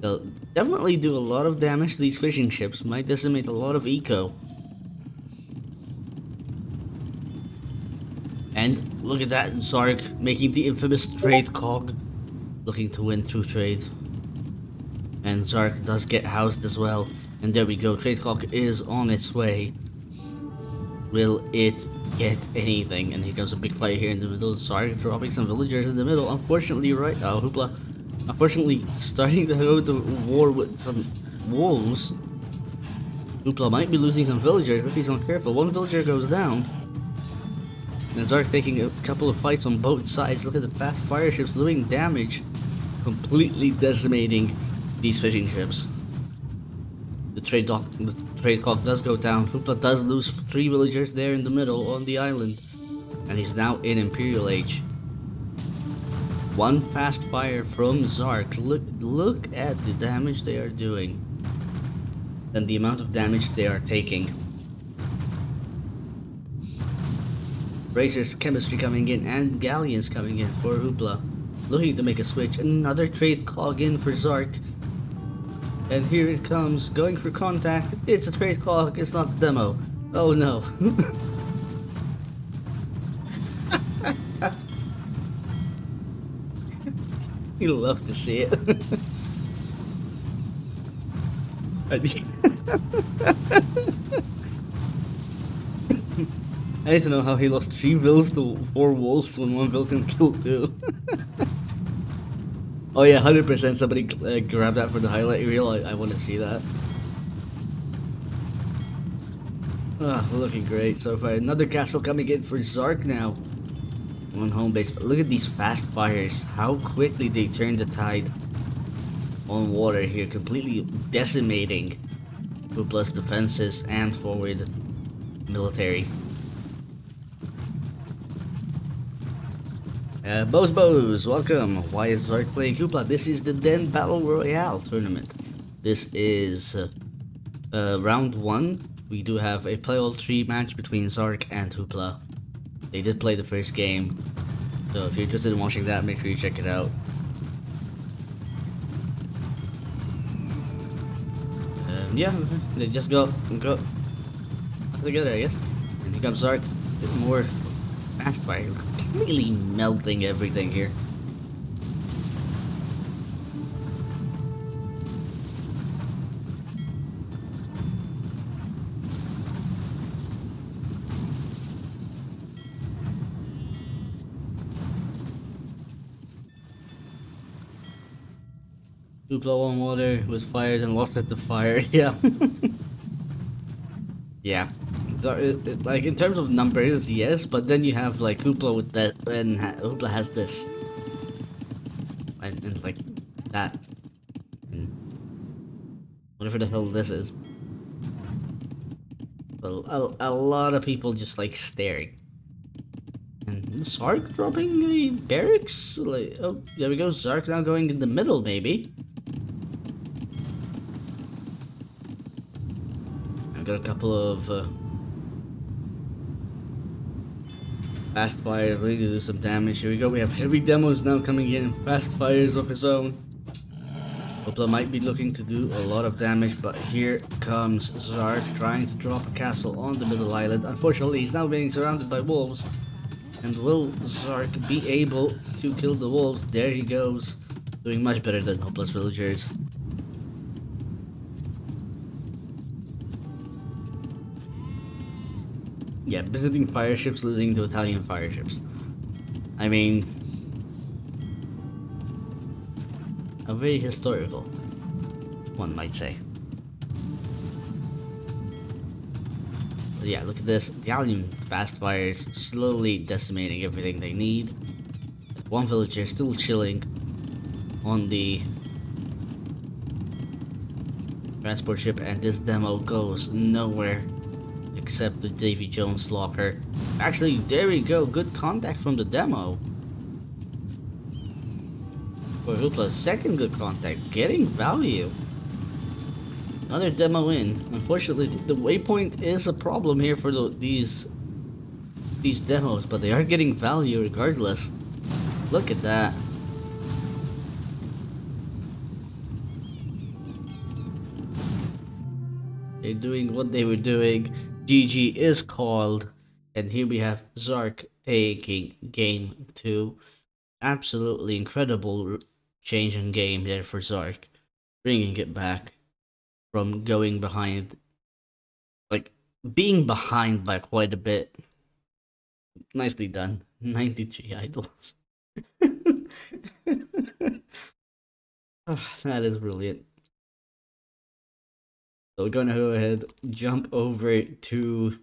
They'll definitely do a lot of damage to these fishing ships, might decimate a lot of eco. And look at that, Zark making the infamous trade cog, looking to win through trade. And Zark does get housed as well. And there we go, trade cog is on its way. Will it get anything? And here comes a big fight here in the middle. Zark dropping some villagers in the middle. Unfortunately, right now, Hooplah, unfortunately, starting to go to war with some wolves. Hooplah might be losing some villagers if he's not careful. One villager goes down. And Zark taking a couple of fights on both sides. Look at the fast fire ships doing damage, completely decimating these fishing ships. The trade cog does go down. Hooplah does lose 3 villagers there in the middle on the island, and he's now in Imperial Age. 1 fast fire from Zark. Look at the damage they are doing, and the amount of damage they are taking. Racers chemistry coming in and galleons coming in for Hooplah, looking to make a switch. Another trade cog in for Zark. And here it comes, going for contact. It's a trade cog, it's not a demo. Oh no. You love to see it. I need to know how he lost 3 vills to 4 wolves when 1 vill can kill 2. Oh yeah, 100% somebody grab that for the highlight reel. I want to see that. Ah, looking great so far. Another castle coming in for Zark now. On home base. But look at these fast fires. How quickly they turn the tide on water here. Completely decimating Hooplah's defenses and forward military. Bows, welcome. Why is Zark playing Hooplah? This is the Den Battle Royale tournament. This is round 1. We do have a play all 3 match between Zark and Hooplah. They did play the first game, so if you're interested in watching that, make sure you check it out. Yeah, they just go together, I guess. And here comes Zark, a bit more fast fire, completely melting everything here. Hooplah on water with fires and lost at the fire. Yeah. Yeah. So like in terms of numbers, yes, but then you have like Hooplah with that, and Hooplah has this, and like that, and whatever the hell this is. So a lot of people just like staring. And Zark dropping the barracks? Like, oh, there we go. Zark now going in the middle, maybe. I've got a couple of fast fires ready to do some damage. Here we go. We have heavy demos now coming in. Fast fires of his own. Hooplah might be looking to do a lot of damage, but here comes Zark trying to drop a castle on the middle island. Unfortunately, he's now being surrounded by wolves. And will Zark be able to kill the wolves? There he goes. Doing much better than Hopeless Villagers. Yeah, Byzantine fire ships losing to Italian fire ships. I mean, a very historical, one might say. But yeah, look at this. Italian fast fires slowly decimating everything they need. One villager still chilling on the transport ship, and this demo goes nowhere except the Davy Jones locker. Actually, there we go. Good contact from the demo. For Hooplah's second good contact, getting value. Another demo in. Unfortunately, the waypoint is a problem here for these demos, but they are getting value regardless. Look at that. They're doing what they were doing. GG is called. And here we have Zark taking game 2. Absolutely incredible change in game there for Zark. Bringing it back from going behind. Like, being behind by quite a bit. Nicely done. 93 idols. That is brilliant. So we're gonna go ahead, jump over to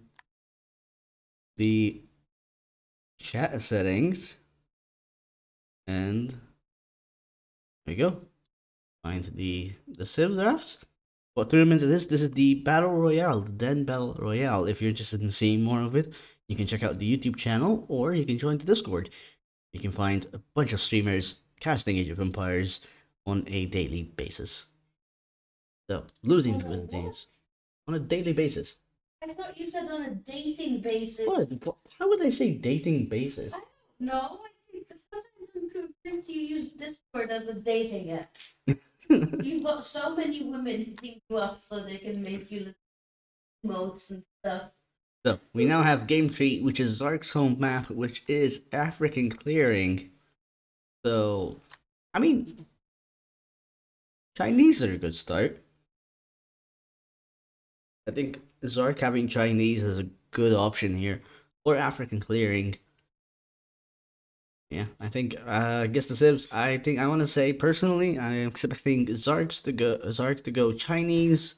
the chat settings, and there we go. Find the Civ drafts. What tournament is this? This is the Battle Royale, the Den Battle Royale. If you're interested in seeing more of it, you can check out the YouTube channel, or you can join the Discord. You can find a bunch of streamers casting Age of Empires on a daily basis. So, losing to Byzantines on a daily basis. I thought you said on a dating basis. What? How would they say dating basis? I don't know. I think that sometimes I'm convinced you use Discord as a dating app. You've got so many women hitting you up so they can make you look emotes and stuff. So, we now have game 3, which is Zark's home map, which is African clearing. So, I mean, Chinese are a good start. I think Zark having Chinese is a good option here, or African clearing. Yeah, I think I guess the Sibs. I think I want to say personally, I'm expecting Zark to go Chinese,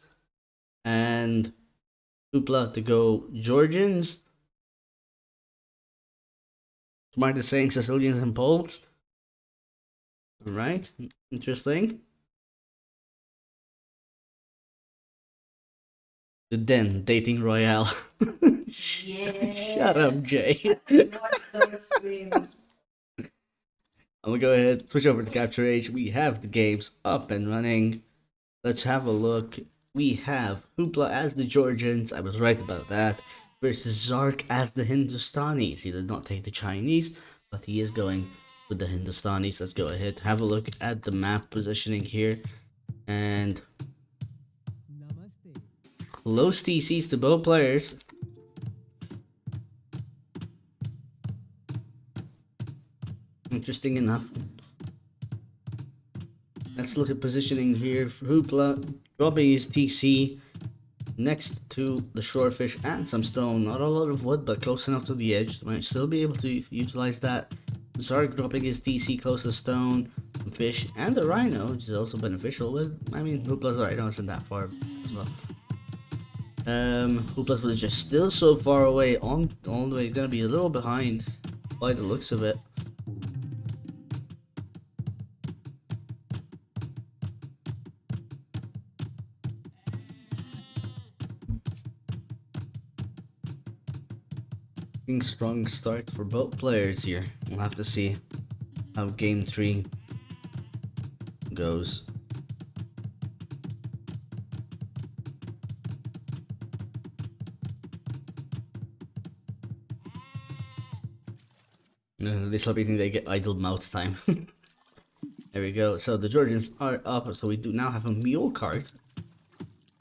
and Hooplah to go Georgians. Smart is saying Sicilians and Poles. All right, interesting. The Den Dating Royale. Yeah. Shut up, Jay. I'm gonna go ahead, switch over to Capture Age. We have the games up and running. Let's have a look. We have Hoopla as the Georgians. I was right about that. Versus Zark as the Hindustanis. He did not take the Chinese, but he is going with the Hindustanis. Let's go ahead, have a look at the map positioning here. And close TCs to both players. Interesting enough. Let's look at positioning here for Hoopla, dropping his TC next to the shorefish and some stone. Not a lot of wood, but close enough to the edge. Might still be able to utilize that. Zark dropping his TC close to stone, fish, and a rhino, which is also beneficial. But I mean, Hoopla's rhino isn't that far as well. Hoopla's village is still so far away. On all the way, gonna be a little behind by the looks of it. Strong start for both players here. We'll have to see how game 3 goes. This will be they get idle mouth time. There we go. So the Georgians are up. So we do now have a mule cart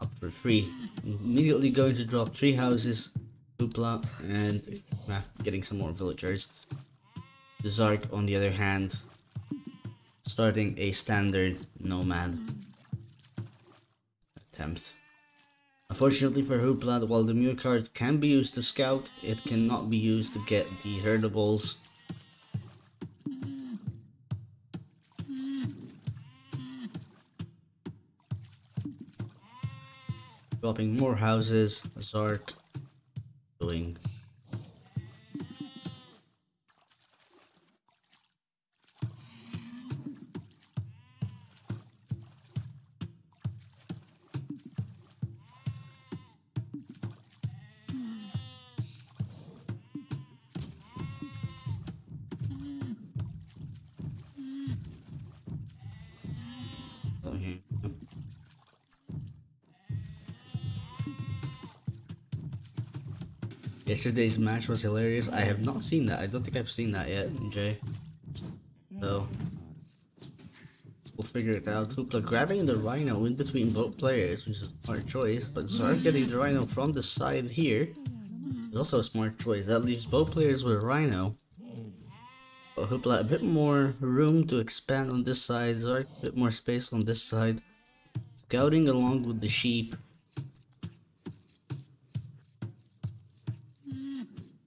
up for free. Immediately going to drop 3 houses, Hoopla, and getting some more villagers. The Zark, on the other hand, starting a standard nomad attempt. Unfortunately for Hoopla, while the mule cart can be used to scout, it cannot be used to get the herdables. Dropping more houses, Zark doing. Yesterday's match was hilarious. I have not seen that. I don't think I've seen that yet, Jay. So we'll figure it out. Hoopla grabbing the rhino in between both players, which is a smart choice. But Zark getting the rhino from the side here is also a smart choice. That leaves both players with a rhino. But Hoopla a bit more room to expand on this side. Zark a bit more space on this side. Scouting along with the sheep.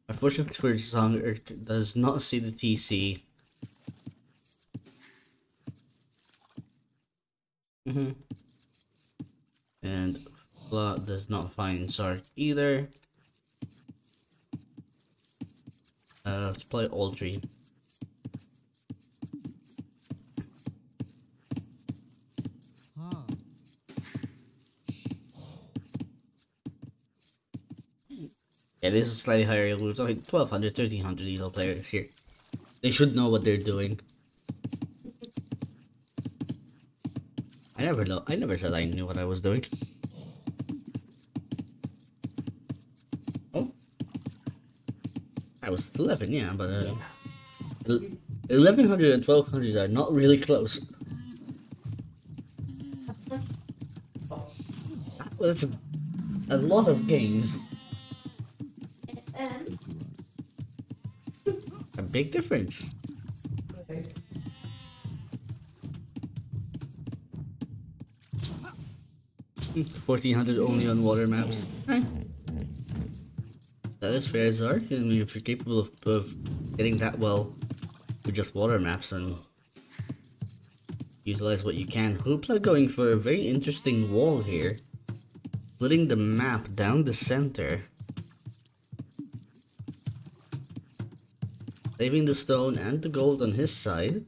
Unfortunately for Zark, does not see the TC. And Fla does not find Zark either. Let's play Aldry. Yeah, this is slightly higher. We're talking 1200, 1300 elo players here. They should know what they're doing. I never said I knew what I was doing. Oh, I was 11, yeah, but 1100 and 1200 are not really close. Well, that's a lot of games. A big difference. 1400 only on water maps. Eh, that is fair, Zark. I mean, if you're capable of getting that well with just water maps, and utilize what you can. Hoopla going for a very interesting wall here. Splitting the map down the center. Saving the stone and the gold on his side.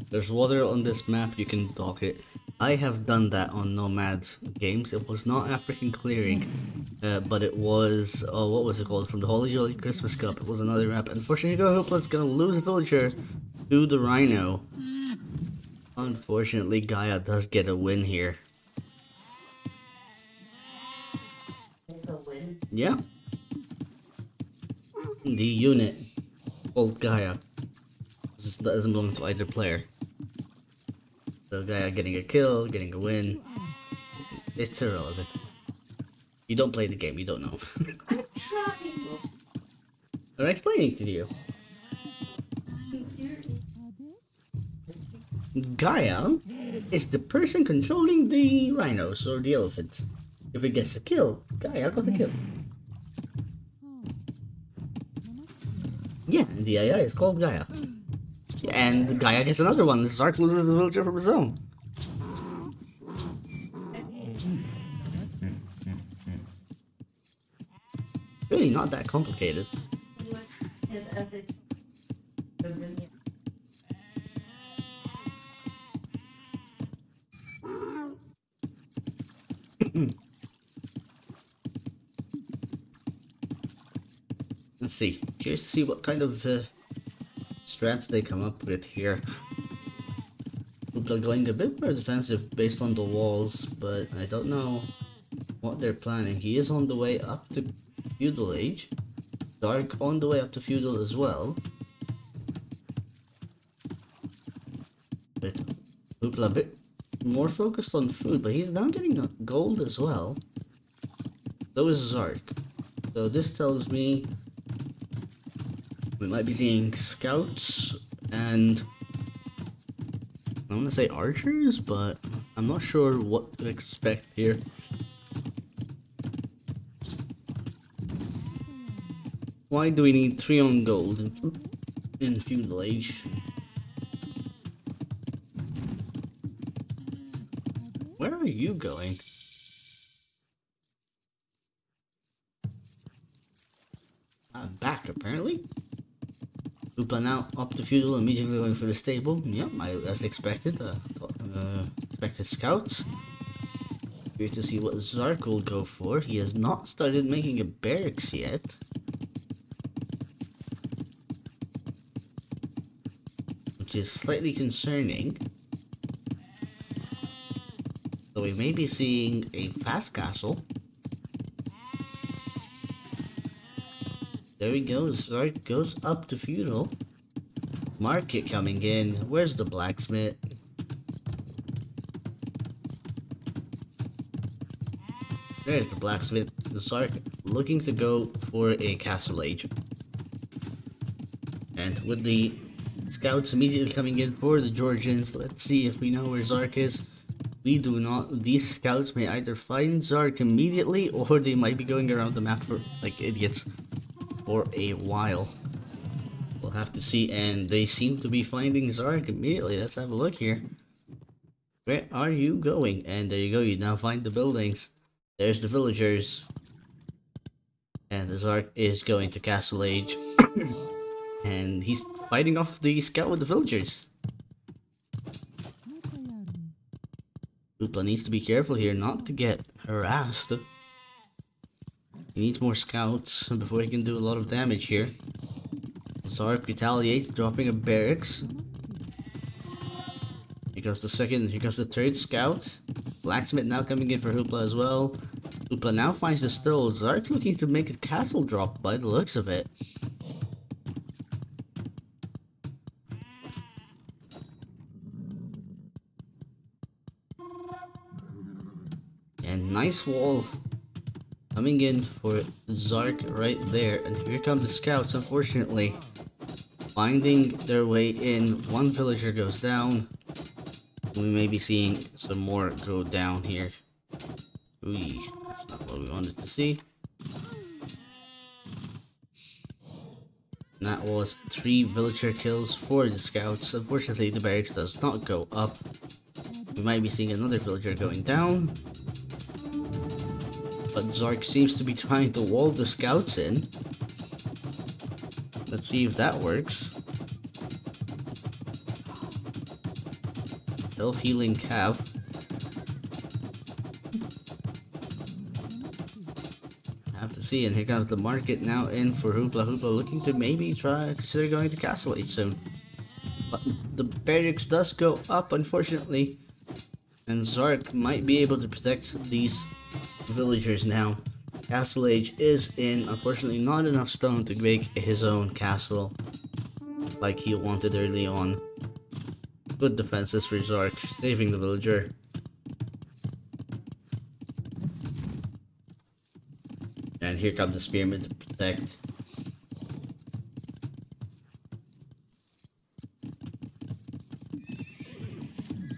There's water on this map, you can dock it. I have done that on Nomad games. It was not African clearing, but it was, oh, what was it called? From the Holy Jolly Christmas Cup. It was another map. Unfortunately, Hoopla's gonna lose a villager to the Rhino. Unfortunately, Gaia does get a win here. It's a win. Yeah. The unit called Gaia. This doesn't belong to either player. So Gaia getting a kill, getting a win. It's irrelevant. You don't play the game, you don't know. I'm trying. I'm explaining to you. Gaia is the person controlling the rhinos or the elephants. If it gets a kill, Gaia got a kill. Yeah, and the AI is called Gaia. And Gaia gets another one. Zark loses the villager from his own. Really not that complicated. As it's Let's see. Curious to see what kind of strats they come up with here. They're going a bit more defensive based on the walls, but I don't know what they're planning. He is on the way up to Feudal Age. Dark on the way up to Feudal as well. But Hoopla a bit more focused on food, but he's now getting gold as well. So is Zark. So this tells me we might be seeing scouts and I want to say archers, but I'm not sure what to expect here. Why do we need 3 on gold in Feudal Age? Where are you going? Back apparently. Hoopla now up to Feudal, immediately going for the stable. Yep, as expected. Expected scouts. Here to see what Zark will go for. He has not started making a barracks yet. Which is slightly concerning. So we may be seeing a fast castle. There we go, Zark goes up to Feudal. Market coming in. Where's the blacksmith? There's the blacksmith. Zark looking to go for a castle age. And with the scouts immediately coming in for the Georgians, let's see if we know where Zark is. We do not. These scouts may either find Zark immediately or they might be going around the map for, like idiots for a while. We'll have to see, and they seem to be finding Zark immediately. Let's have a look here. Where are you going? And there you go, you now find the buildings. There's the villagers. And the Zark is going to Castle Age. And he's fighting off the scout with the villagers. Hoopla needs to be careful here not to get harassed. He needs more scouts before he can do a lot of damage here. Zark retaliates, dropping a barracks. Here comes the second, here comes the third scout. Blacksmith now coming in for Hoopla as well. Hoopla now finds the stove. Zark looking to make a castle drop by the looks of it. And nice wall coming in for Zark right there, and here come the scouts, unfortunately. Finding their way in, one villager goes down. We may be seeing some more go down here. Ooh, that's not what we wanted to see. And that was 3 villager kills for the scouts. Unfortunately, the barracks does not go up. We might be seeing another villager going down. But Zark seems to be trying to wall the scouts in. Let's see if that works. Self-healing cav. Have to see, and here comes the market now in for Hooplah. Hooplah looking to maybe consider going to Castle Age soon. But the barracks does go up, unfortunately. And Zark might be able to protect these villagers now. Castle Age is in, unfortunately not enough stone to make his own castle like he wanted early on. Good defenses for Zark, saving the villager. And here comes the spearman to protect.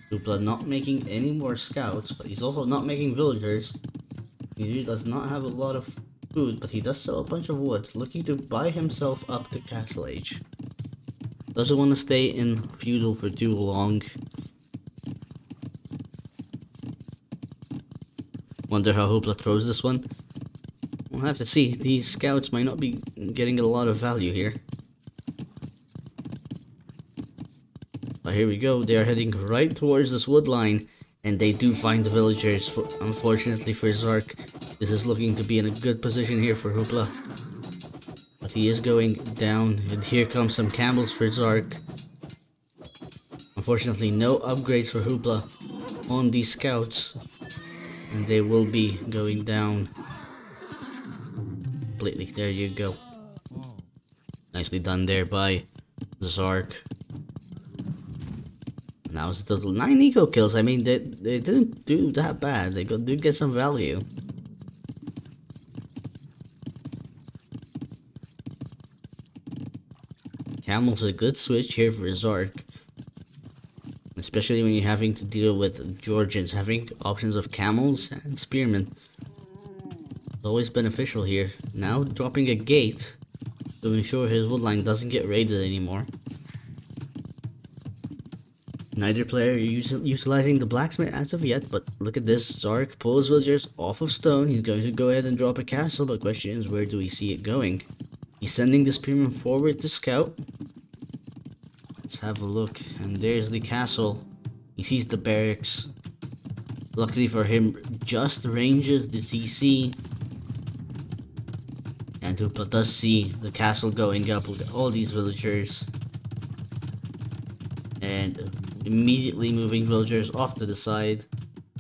Hooplah not making any more scouts, but he's also not making villagers. He does not have a lot of food, but he does sell a bunch of wood, looking to buy himself up to Castle Age. Doesn't want to stay in feudal for too long. Wonder how Hooplah throws this one. We'll have to see. These scouts might not be getting a lot of value here. But here we go. They are heading right towards this wood line. And they do find the villagers. Unfortunately for Zark, this is looking to be in a good position here for Hooplah. But he is going down. And here comes some camels for Zark. Unfortunately, no upgrades for Hooplah on these scouts. And they will be going down. Completely. There you go. Nicely done there by Zark. Now it's a total 9 eco kills. I mean, they didn't do that bad. They did get some value. Camel's a good switch here for Zark. Especially when you're having to deal with Georgians. Having options of camels and spearmen. It's always beneficial here. Now dropping a gate to ensure his woodline doesn't get raided anymore. Neither player utilizing the blacksmith as of yet, but look at this. Zark pulls villagers off of stone. He's going to go ahead and drop a castle, but the question is, where do we see it going? He's sending the spearman forward to scout. Let's have a look, and there's the castle. He sees the barracks. Luckily for him, just ranges the TC. And Hooplah does see the castle going up with all these villagers. And immediately moving villagers off to the side.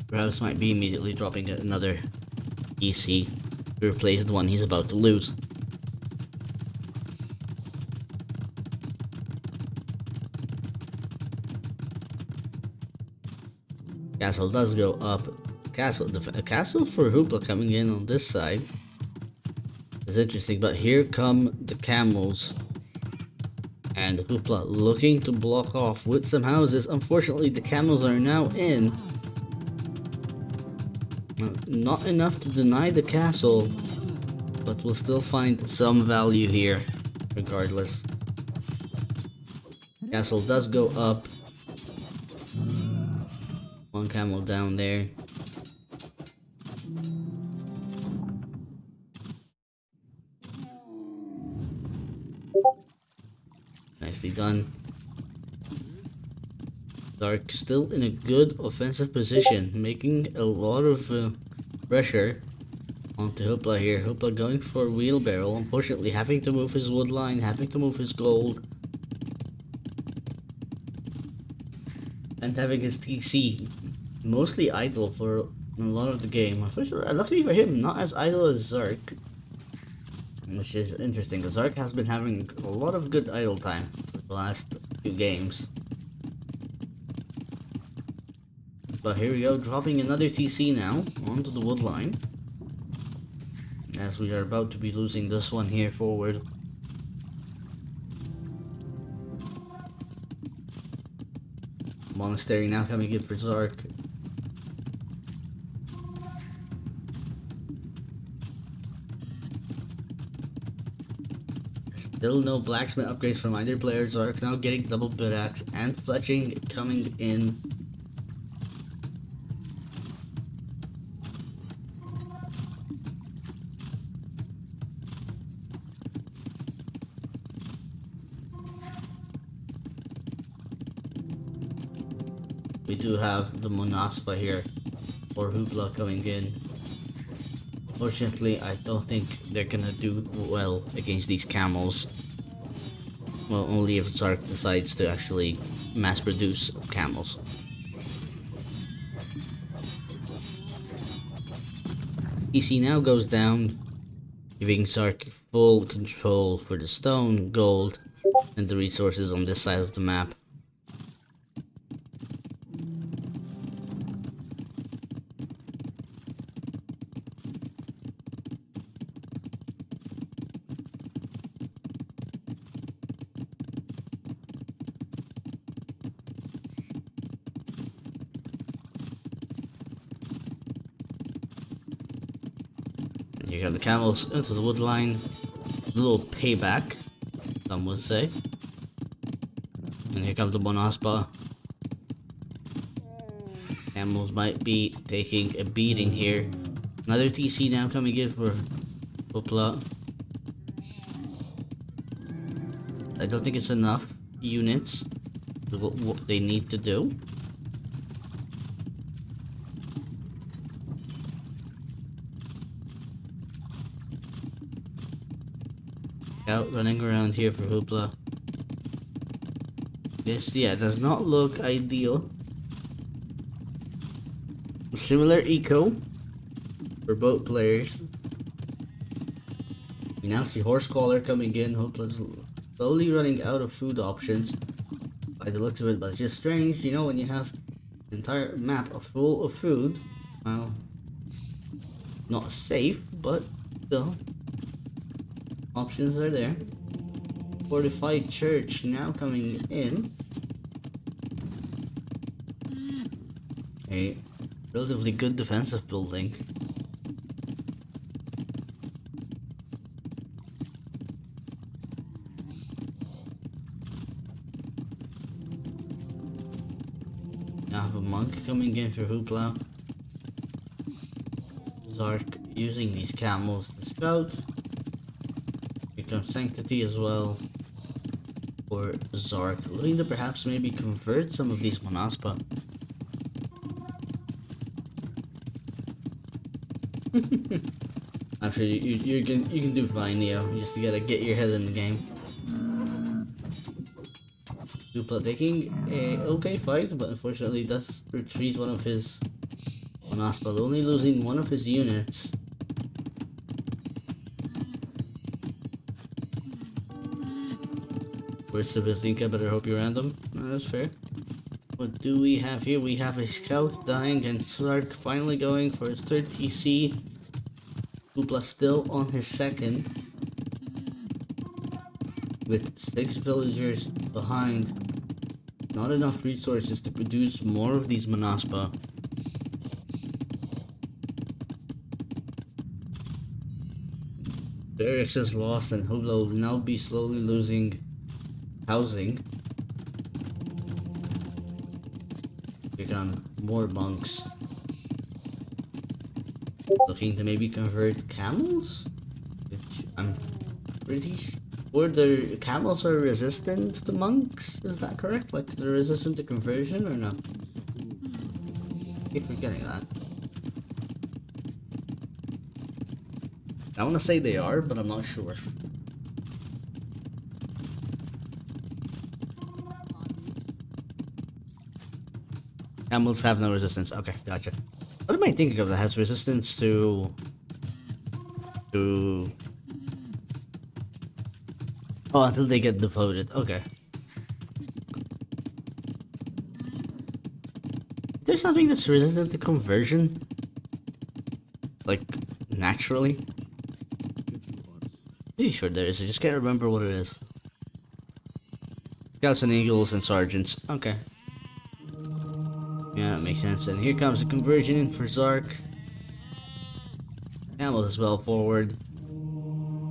Perhaps might be immediately dropping another EC to replace the one he's about to lose. Castle does go up. A castle for Hooplah coming in on this side is interesting, but here come the camels. And Hooplah looking to block off with some houses. Unfortunately, the camels are now in. Not enough to deny the castle, but we'll still find some value here, regardless. Castle does go up. One camel down there. Nicely done. Zark still in a good offensive position, making a lot of pressure onto Hooplah here. Hooplah going for wheelbarrow, unfortunately having to move his wood line, having to move his gold. And having his TC mostly idle for a lot of the game. Luckily for him, not as idle as Zark. Which is interesting, because Zark has been having a lot of good idle time for the last few games. But here we go, dropping another TC now onto the wood line. as we are about to be losing this one here forward. Monastery now coming in for Zark. Still no blacksmith upgrades from either player. Zark now getting double good axe and fletching coming in. We do have the Monaspa here for Hooplah coming in. Fortunately, I don't think they're gonna do well against these camels. Well, only if Zark decides to actually mass produce camels. EC now goes down, giving Zark full control for the stone, gold, and the resources on this side of the map. You got the camels into the wood line. A little payback, some would say. And here comes the Monaspa. Camels might be taking a beating here. Another TC now coming in for Hooplah. I don't think it's enough units to what they need to do. Out running around here for Hooplah. This, yeah, does not look ideal. Similar eco for both players. We now see Horsecaller coming in. Hooplah's slowly running out of food options by the looks of it, but it's just strange, you know, when you have an entire map full of food. Well, not safe, but still. Options are there. Fortified church now coming in. A relatively good defensive building. Now have a monk coming in for Hooplah. Zark using these camels to scout. Become Sanctity as well for Zark, looking to perhaps maybe convert some of these Monaspa. Actually, you can do fine, Neo. You just gotta get your head in the game. Hooplah taking a okay fight, but unfortunately does retreat one of his Monaspa, only losing one of his units. Where's Sebastianka? Better hope you're random. No, that's fair. What do we have here? We have a scout dying and Zark finally going for his third TC. Hooplah still on his second. With 6 villagers behind. Not enough resources to produce more of these Monaspa. Barracks is lost and Hooplah will now be slowly losing housing. Become more monks. Looking to maybe convert camels? Which I'm pretty sure the camels are resistant to monks, is that correct? Like they're resistant to conversion or no? I keep forgetting that. I wanna say they are, but I'm not sure. Camels have no resistance. Okay, gotcha. What am I thinking of that has resistance to... Oh, until they get devoted. Okay. There's something that's resistant to conversion? Like, naturally? Pretty sure there is, I just can't remember what it is. Scouts and Eagles and Sergeants. Okay. Yeah, that makes sense. And here comes the conversion in for Zark. Camel as well forward.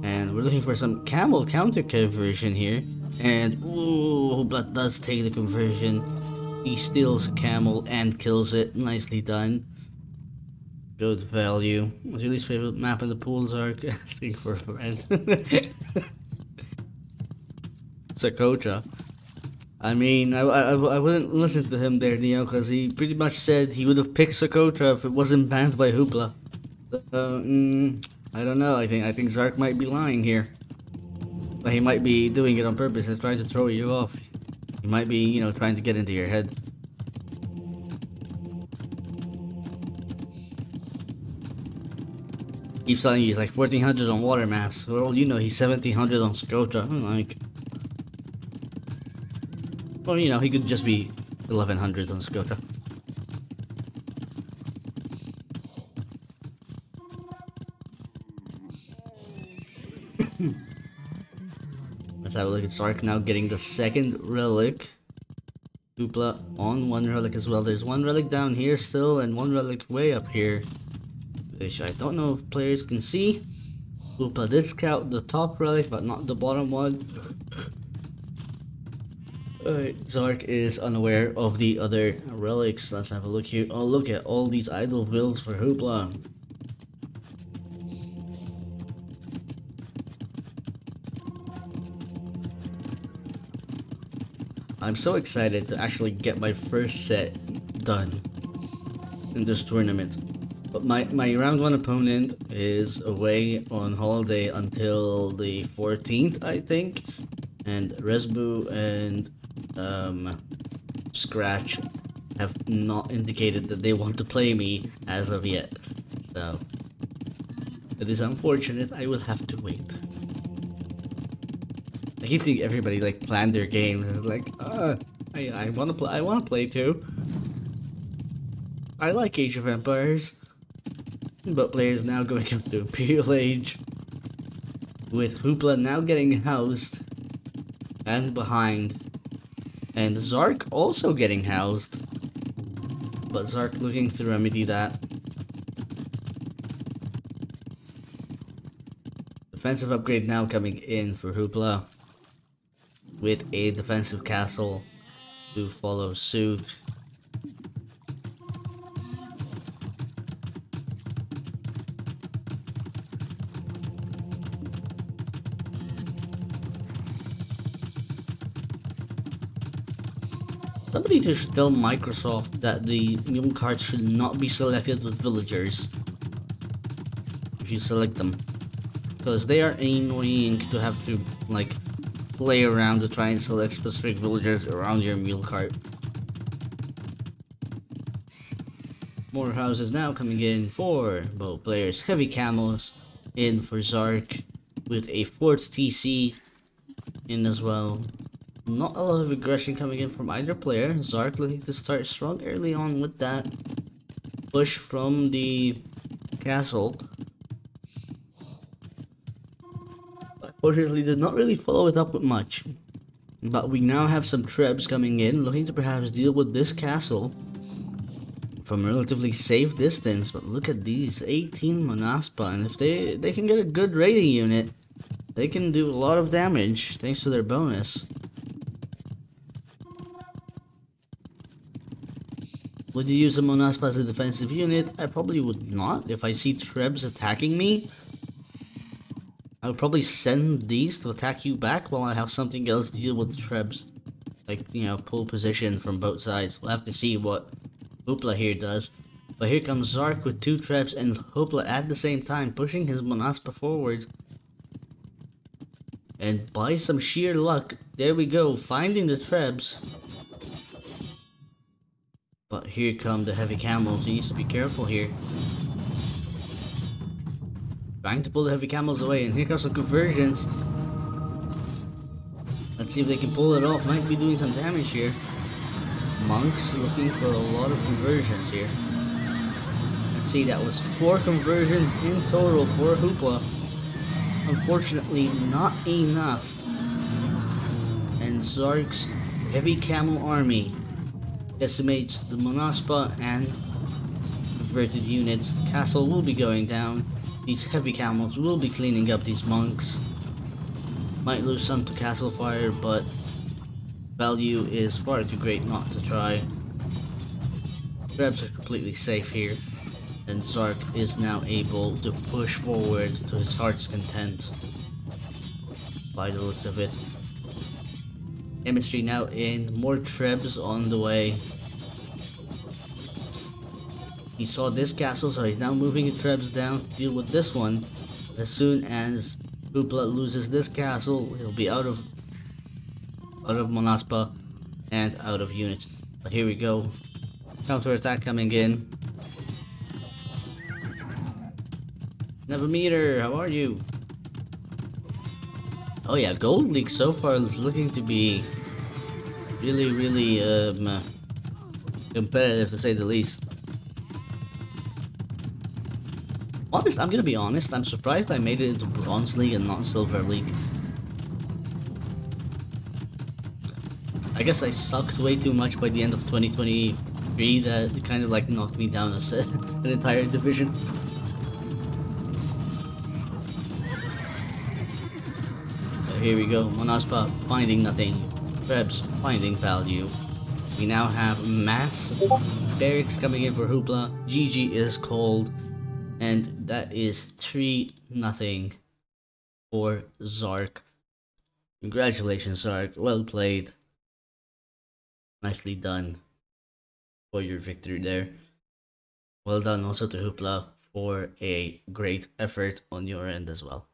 And we're looking for some camel counter conversion here. And ooh, Hooplah does take the conversion. He steals a camel and kills it. Nicely done. Good value. What's your least favorite map in the pool, Zark? Asking for a friend. Socotra. I mean, I wouldn't listen to him there, Neo, because he pretty much said he would have picked Socotra if it wasn't banned by Hooplah. I don't know. I think Zark might be lying here. But he might be doing it on purpose and trying to throw you off. He might be, you know, trying to get into your head. Keeps telling you he's like 1400 on water maps. For all you know, he's 1700 on Socotra. Like, well, you know, he could just be 1100 on Socotra. Let's have a look at Zark now getting the second relic. Hooplah on one relic as well. There's one relic down here still and one relic way up here, which I don't know if players can see. Hooplah did scout the top relic but not the bottom one. Zark is unaware of the other relics. Let's have a look here. Oh, look at all these idle builds for Hooplah. I'm so excited to actually get my first set done in this tournament. But my round 1 opponent is away on holiday until the 14th, I think. And Resbu and Scratch have not indicated that they want to play me as of yet. So it is unfortunate. I will have to wait. I keep seeing everybody like plan their games. It's like, I wanna play. I wanna play too. I like Age of Empires, but players now going up to Imperial Age, with Hooplah now getting housed and behind, and Zark also getting housed, but Zark looking to remedy that. Defensive upgrade now coming in for Hooplah, with a defensive castle to follow suit. Somebody should tell Microsoft that the mule cards should not be selected with villagers if you select them, because they are annoying to have to like play around to try and select specific villagers around your mule cart. More houses now coming in for both players. Heavy camos in for Zark with a 4th TC in as well. Not a lot of aggression coming in from either player. Zark looking to start strong early on with that push from the castle. Unfortunately, did not really follow it up with much. But we now have some trebs coming in, looking to perhaps deal with this castle from a relatively safe distance. But look at these 18 Monaspa, and if they can get a good raiding unit, they can do a lot of damage thanks to their bonus. Would you use a Monaspa as a defensive unit? I probably would not. If I see trebs attacking me, I would probably send these to attack you back while I have something else to deal with trebs. Like, you know, pull position from both sides. We'll have to see what Hooplah here does. But here comes Zark with 2 trebs and Hooplah at the same time, pushing his Monaspa forward. And by some sheer luck, there we go, finding the trebs. But here come the heavy camels. He needs to be careful here. Trying to pull the heavy camels away, and here comes some conversions. Let's see if they can pull it off. Might be doing some damage here. Monks looking for a lot of conversions here. Let's see, that was 4 conversions in total for Hooplah. Unfortunately, not enough. And Zark's heavy camel army decimates the Monaspa and converted units. Castle will be going down. These heavy camels will be cleaning up these monks. Might lose some to castle fire, but value is far too great not to try. Grabs are completely safe here, and Zark is now able to push forward to his heart's content. By the looks of it. Chemistry now in, more trebs on the way. He saw this castle, so he's now moving the trebs down to deal with this one. As soon as Hooplah loses this castle, he'll be out of Monaspa and out of units. But here we go. Counter attack coming in. Never meter, how are you? Oh yeah, Gold League so far is looking to be really competitive to say the least. I'm gonna be honest, I'm surprised I made it into Bronze League and not Silver League. I guess I sucked way too much by the end of 2023 that it kind of like knocked me down an entire division. So here we go, Monaspa finding nothing, Trebs finding value. We now have mass barracks coming in for Hooplah. GG is called. And that is 3-0 for Zark. Congratulations, Zark. Well played. Nicely done for your victory there. Well done also to Hooplah for a great effort on your end as well.